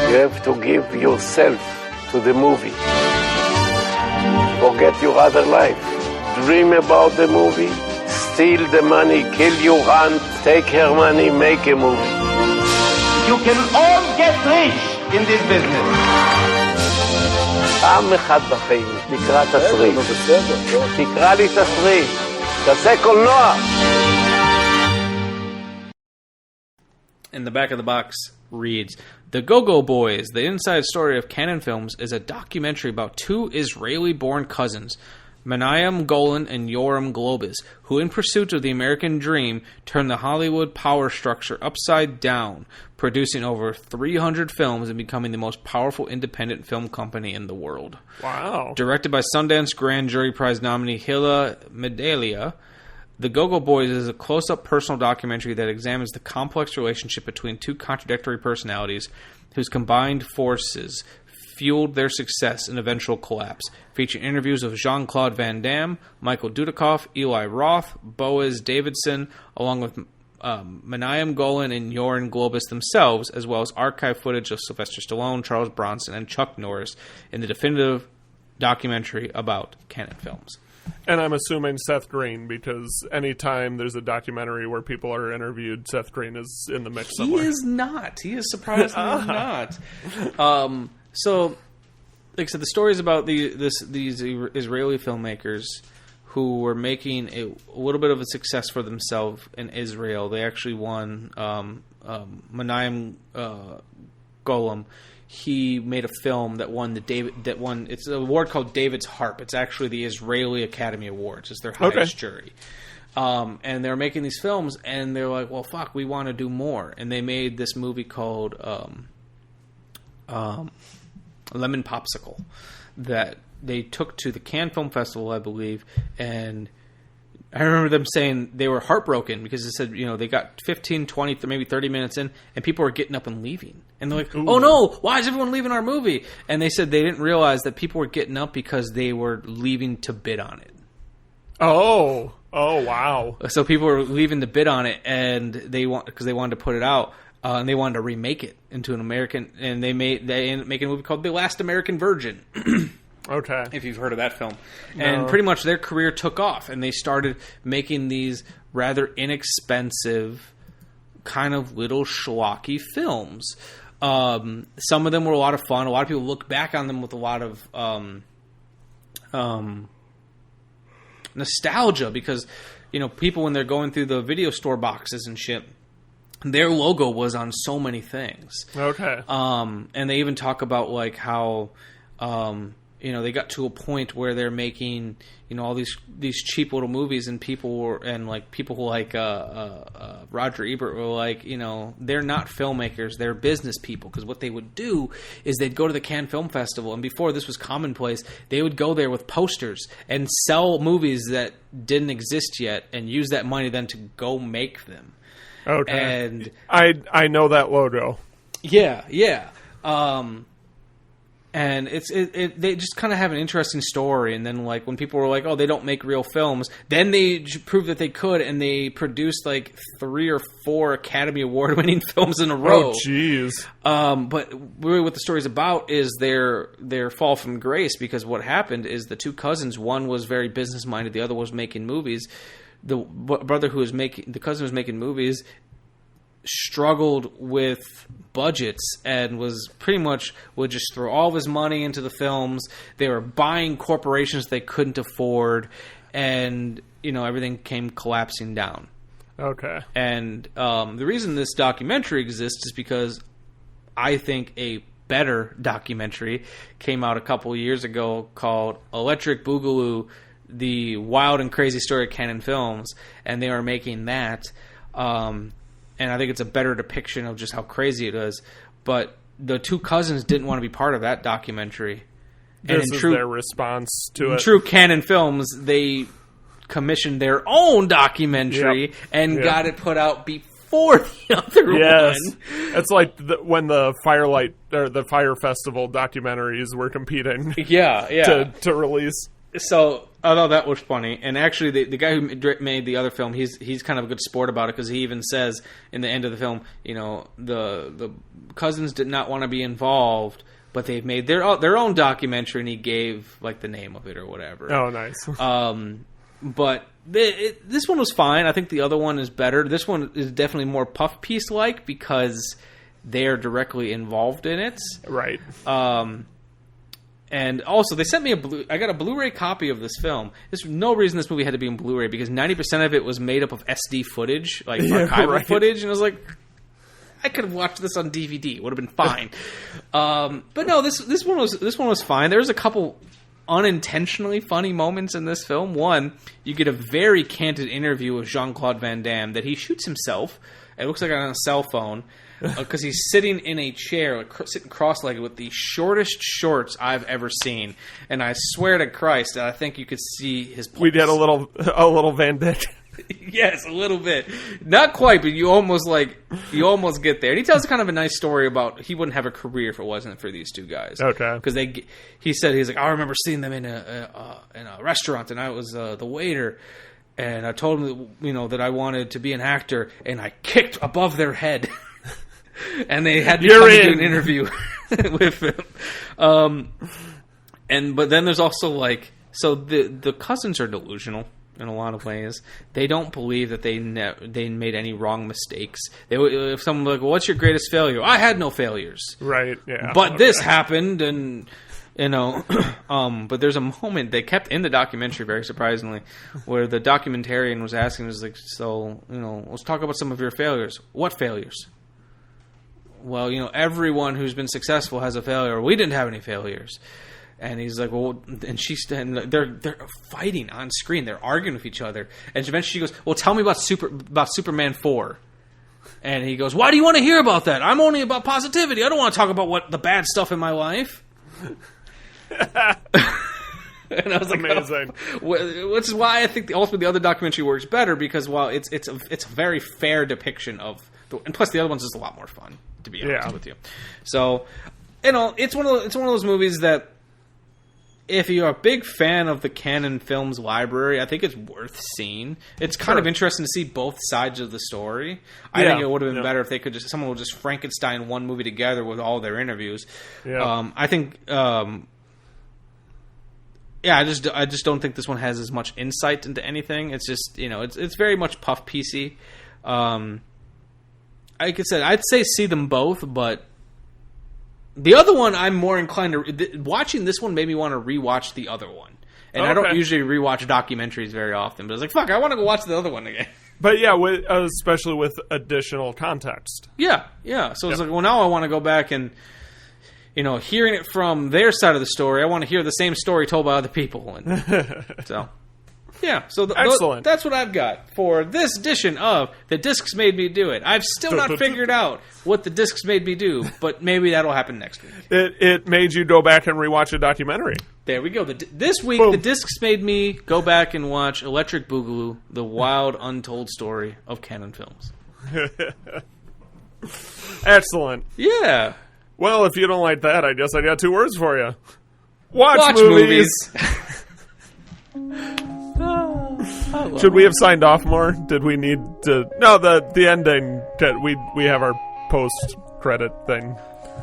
You have to give yourself to the movie. Forget your other life. Dream about the movie. Steal the money, kill your aunt, take her money, make a movie. You can all get rich in this business. פעם אחת בחיים, תקרא תסריט. תקרא לי תסריט. תעשה קולנוע. In the back of the box reads, The Go-Go Boys, the inside story of Canon Films, is a documentary about two Israeli-born cousins, Menachem Golan and Yoram Globus, who in pursuit of the American dream turned the Hollywood power structure upside down, producing over 300 films and becoming the most powerful independent film company in the world. Wow. Directed by Sundance Grand Jury Prize nominee Hila Medelia, The Go-Go Boys is a close-up personal documentary that examines the complex relationship between two contradictory personalities whose combined forces fueled their success and eventual collapse, featuring interviews of Jean-Claude Van Damme, Michael Dudikoff, Eli Roth, Boaz Davidson, along with Menachem Golan and Yoram Globus themselves, as well as archive footage of Sylvester Stallone, Charles Bronson, and Chuck Norris in the definitive documentary about Canon Films. And I'm assuming Seth Green, because anytime there's a documentary where people are interviewed, Seth Green is in the mix somewhere. He is not. He is surprisingly not. So, like I said, the story is about these Israeli filmmakers who were making a little bit of a success for themselves in Israel. They actually won Menachem Golan. He made a film that won it's an award called David's Harp. It's actually the Israeli Academy Awards. It's their highest jury. And they're making these films, and they're like, well, fuck, we want to do more. And they made this movie called Lemon Popsicle that they took to the Cannes Film Festival, I believe, and I remember them saying they were heartbroken because they said, they got 15, 20, maybe 30 minutes in, and people were getting up and leaving. And they're like, oh no, why is everyone leaving our movie? And they said they didn't realize that people were getting up because they were leaving to bid on it. Oh, wow. So people were leaving to bid on it, and because they wanted to put it out, and they wanted to remake it into an American, and they ended up making a movie called The Last American Virgin. Okay. If you've heard of that film. No. And pretty much their career took off, and they started making these rather inexpensive, kind of little schlocky films. Some of them were a lot of fun. A lot of people look back on them with a lot of nostalgia because, people when they're going through the video store boxes and shit, their logo was on so many things. Okay. And they even talk about like how they got to a point where they're making, all these cheap little movies, and people like Roger Ebert were like, they're not filmmakers, they're business people. Because what they would do is they'd go to the Cannes Film Festival, and before this was commonplace, they would go there with posters and sell movies that didn't exist yet, and use that money then to go make them. Okay, and I know that logo. Yeah. And they just kind of have an interesting story. And then, like, when people were like, oh, they don't make real films, then they proved that they could, and they produced, like, 3 or 4 Academy Award-winning films in a row. Oh, jeez. But really what the story's about is their fall from grace, because what happened is the two cousins, one was very business-minded, the other was making movies. The cousin who was making movies struggled with budgets and was pretty much would just throw all of his money into the films. They were buying corporations they couldn't afford, and everything came collapsing down. Okay. And the reason this documentary exists is because I think a better documentary came out a couple years ago called Electric Boogaloo: The Wild and Crazy Story of Cannon Films, and they are making that. And I think it's a better depiction of just how crazy it is. But the two cousins didn't want to be part of that documentary. This is their response to it. In true Cannon Films, they commissioned their own documentary and got it put out before the other one. It's like when the Firelight or the Fire Festival documentaries were competing. To release. So, although that was funny, and actually the guy who made the other film, he's kind of a good sport about it, because he even says in the end of the film, the cousins did not want to be involved, but they've made their own documentary, and he gave like the name of it or whatever. Oh, nice. But this one was fine. I think the other one is better. This one is definitely more puff piece like, because they are directly involved in it. Right. And also, they sent me I got a Blu-ray copy of this film. There's no reason this movie had to be on Blu-ray, because 90% of it was made up of SD footage, like archival footage, and I was like, I could have watched this on DVD. It would have been fine. But no, this one was fine. There's a couple unintentionally funny moments in this film. One, you get a very candid interview with Jean-Claude Van Damme that he shoots himself. It looks like on a cell phone. Because he's sitting in a chair, sitting cross-legged with the shortest shorts I've ever seen, and I swear to Christ, I think you could see his pulse. We did a little Van Dick. Yes, a little bit, not quite, but you almost get there. And he tells kind of a nice story about he wouldn't have a career if it wasn't for these two guys. Okay, because he's like, I remember seeing them in a restaurant, and I was the waiter. And I told them, that I wanted to be an actor, and I kicked above their head. And they had to come to do an interview with him. But then there's also the cousins are delusional in a lot of ways. They don't believe that they made any wrong mistakes. If someone was like, well, what's your greatest failure? I had no failures. Right. Yeah. But this happened, and but there's a moment they kept in the documentary, very surprisingly, where the documentarian was asking, was like, so, let's talk about some of your failures. What failures? Well, everyone who's been successful has a failure. We didn't have any failures. And he's like, well, and they're fighting on screen. They're arguing with each other. And eventually she goes, well, tell me about Superman 4. And he goes, why do you want to hear about that? I'm only about positivity. I don't want to talk about the bad stuff in my life. And I was like, amazing. Which is why I think ultimately the other documentary works better, because while it's a very fair depiction of, and plus the other one's just a lot more fun, to be honest with you. So, it's one of those movies that, if you're a big fan of the Cannon Films library, I think it's worth seeing. It's kind of interesting to see both sides of the story. I think it would have been better if they could someone would just Frankenstein one movie together with all their interviews. Yeah. I think. I just don't think this one has as much insight into anything. It's just it's very much puff piecey. Like I said, I'd say see them both, but the other one I'm more inclined to... Watching this one made me want to rewatch the other one. And I don't usually rewatch documentaries very often, but I was like, fuck, I want to go watch the other one again. But yeah, especially with additional context. Yeah. So it's like, well, now I want to go back and... hearing it from their side of the story, I want to hear the same story told by other people. And so, yeah. So excellent. That's what I've got for this edition of The Discs Made Me Do It. I've still not figured out what The Discs Made Me Do, but maybe that'll happen next week. It made you go back and rewatch a documentary. There we go. This week, The Discs made me go back and watch Electric Boogaloo, the wild, untold story of Canon Films. Excellent. Yeah. Well, if you don't like that, I guess I got 2 words for you. Watch movies. Should we have signed off more? Did we need to... No, the ending. We have our post-credit thing.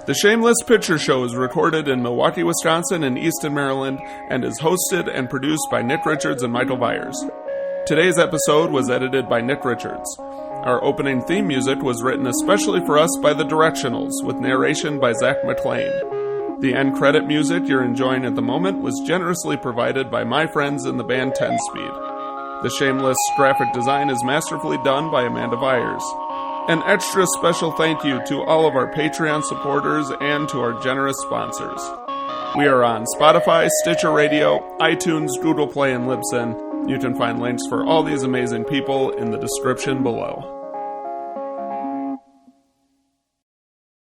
The Shameless Picture Show is recorded in Milwaukee, Wisconsin and Easton, Maryland, and is hosted and produced by Nick Richards and Michael Viers. Today's episode was edited by Nick Richards. Our opening theme music was written especially for us by The Directionals, with narration by Zach McLean. The end credit music you're enjoying at the moment was generously provided by my friends in the band 10 Speed. The Shameless graphic design is masterfully done by Amanda Viers. An extra special thank you to all of our Patreon supporters and to our generous sponsors. We are on Spotify, Stitcher Radio, iTunes, Google Play, and Libsyn. You can find links for all these amazing people in the description below.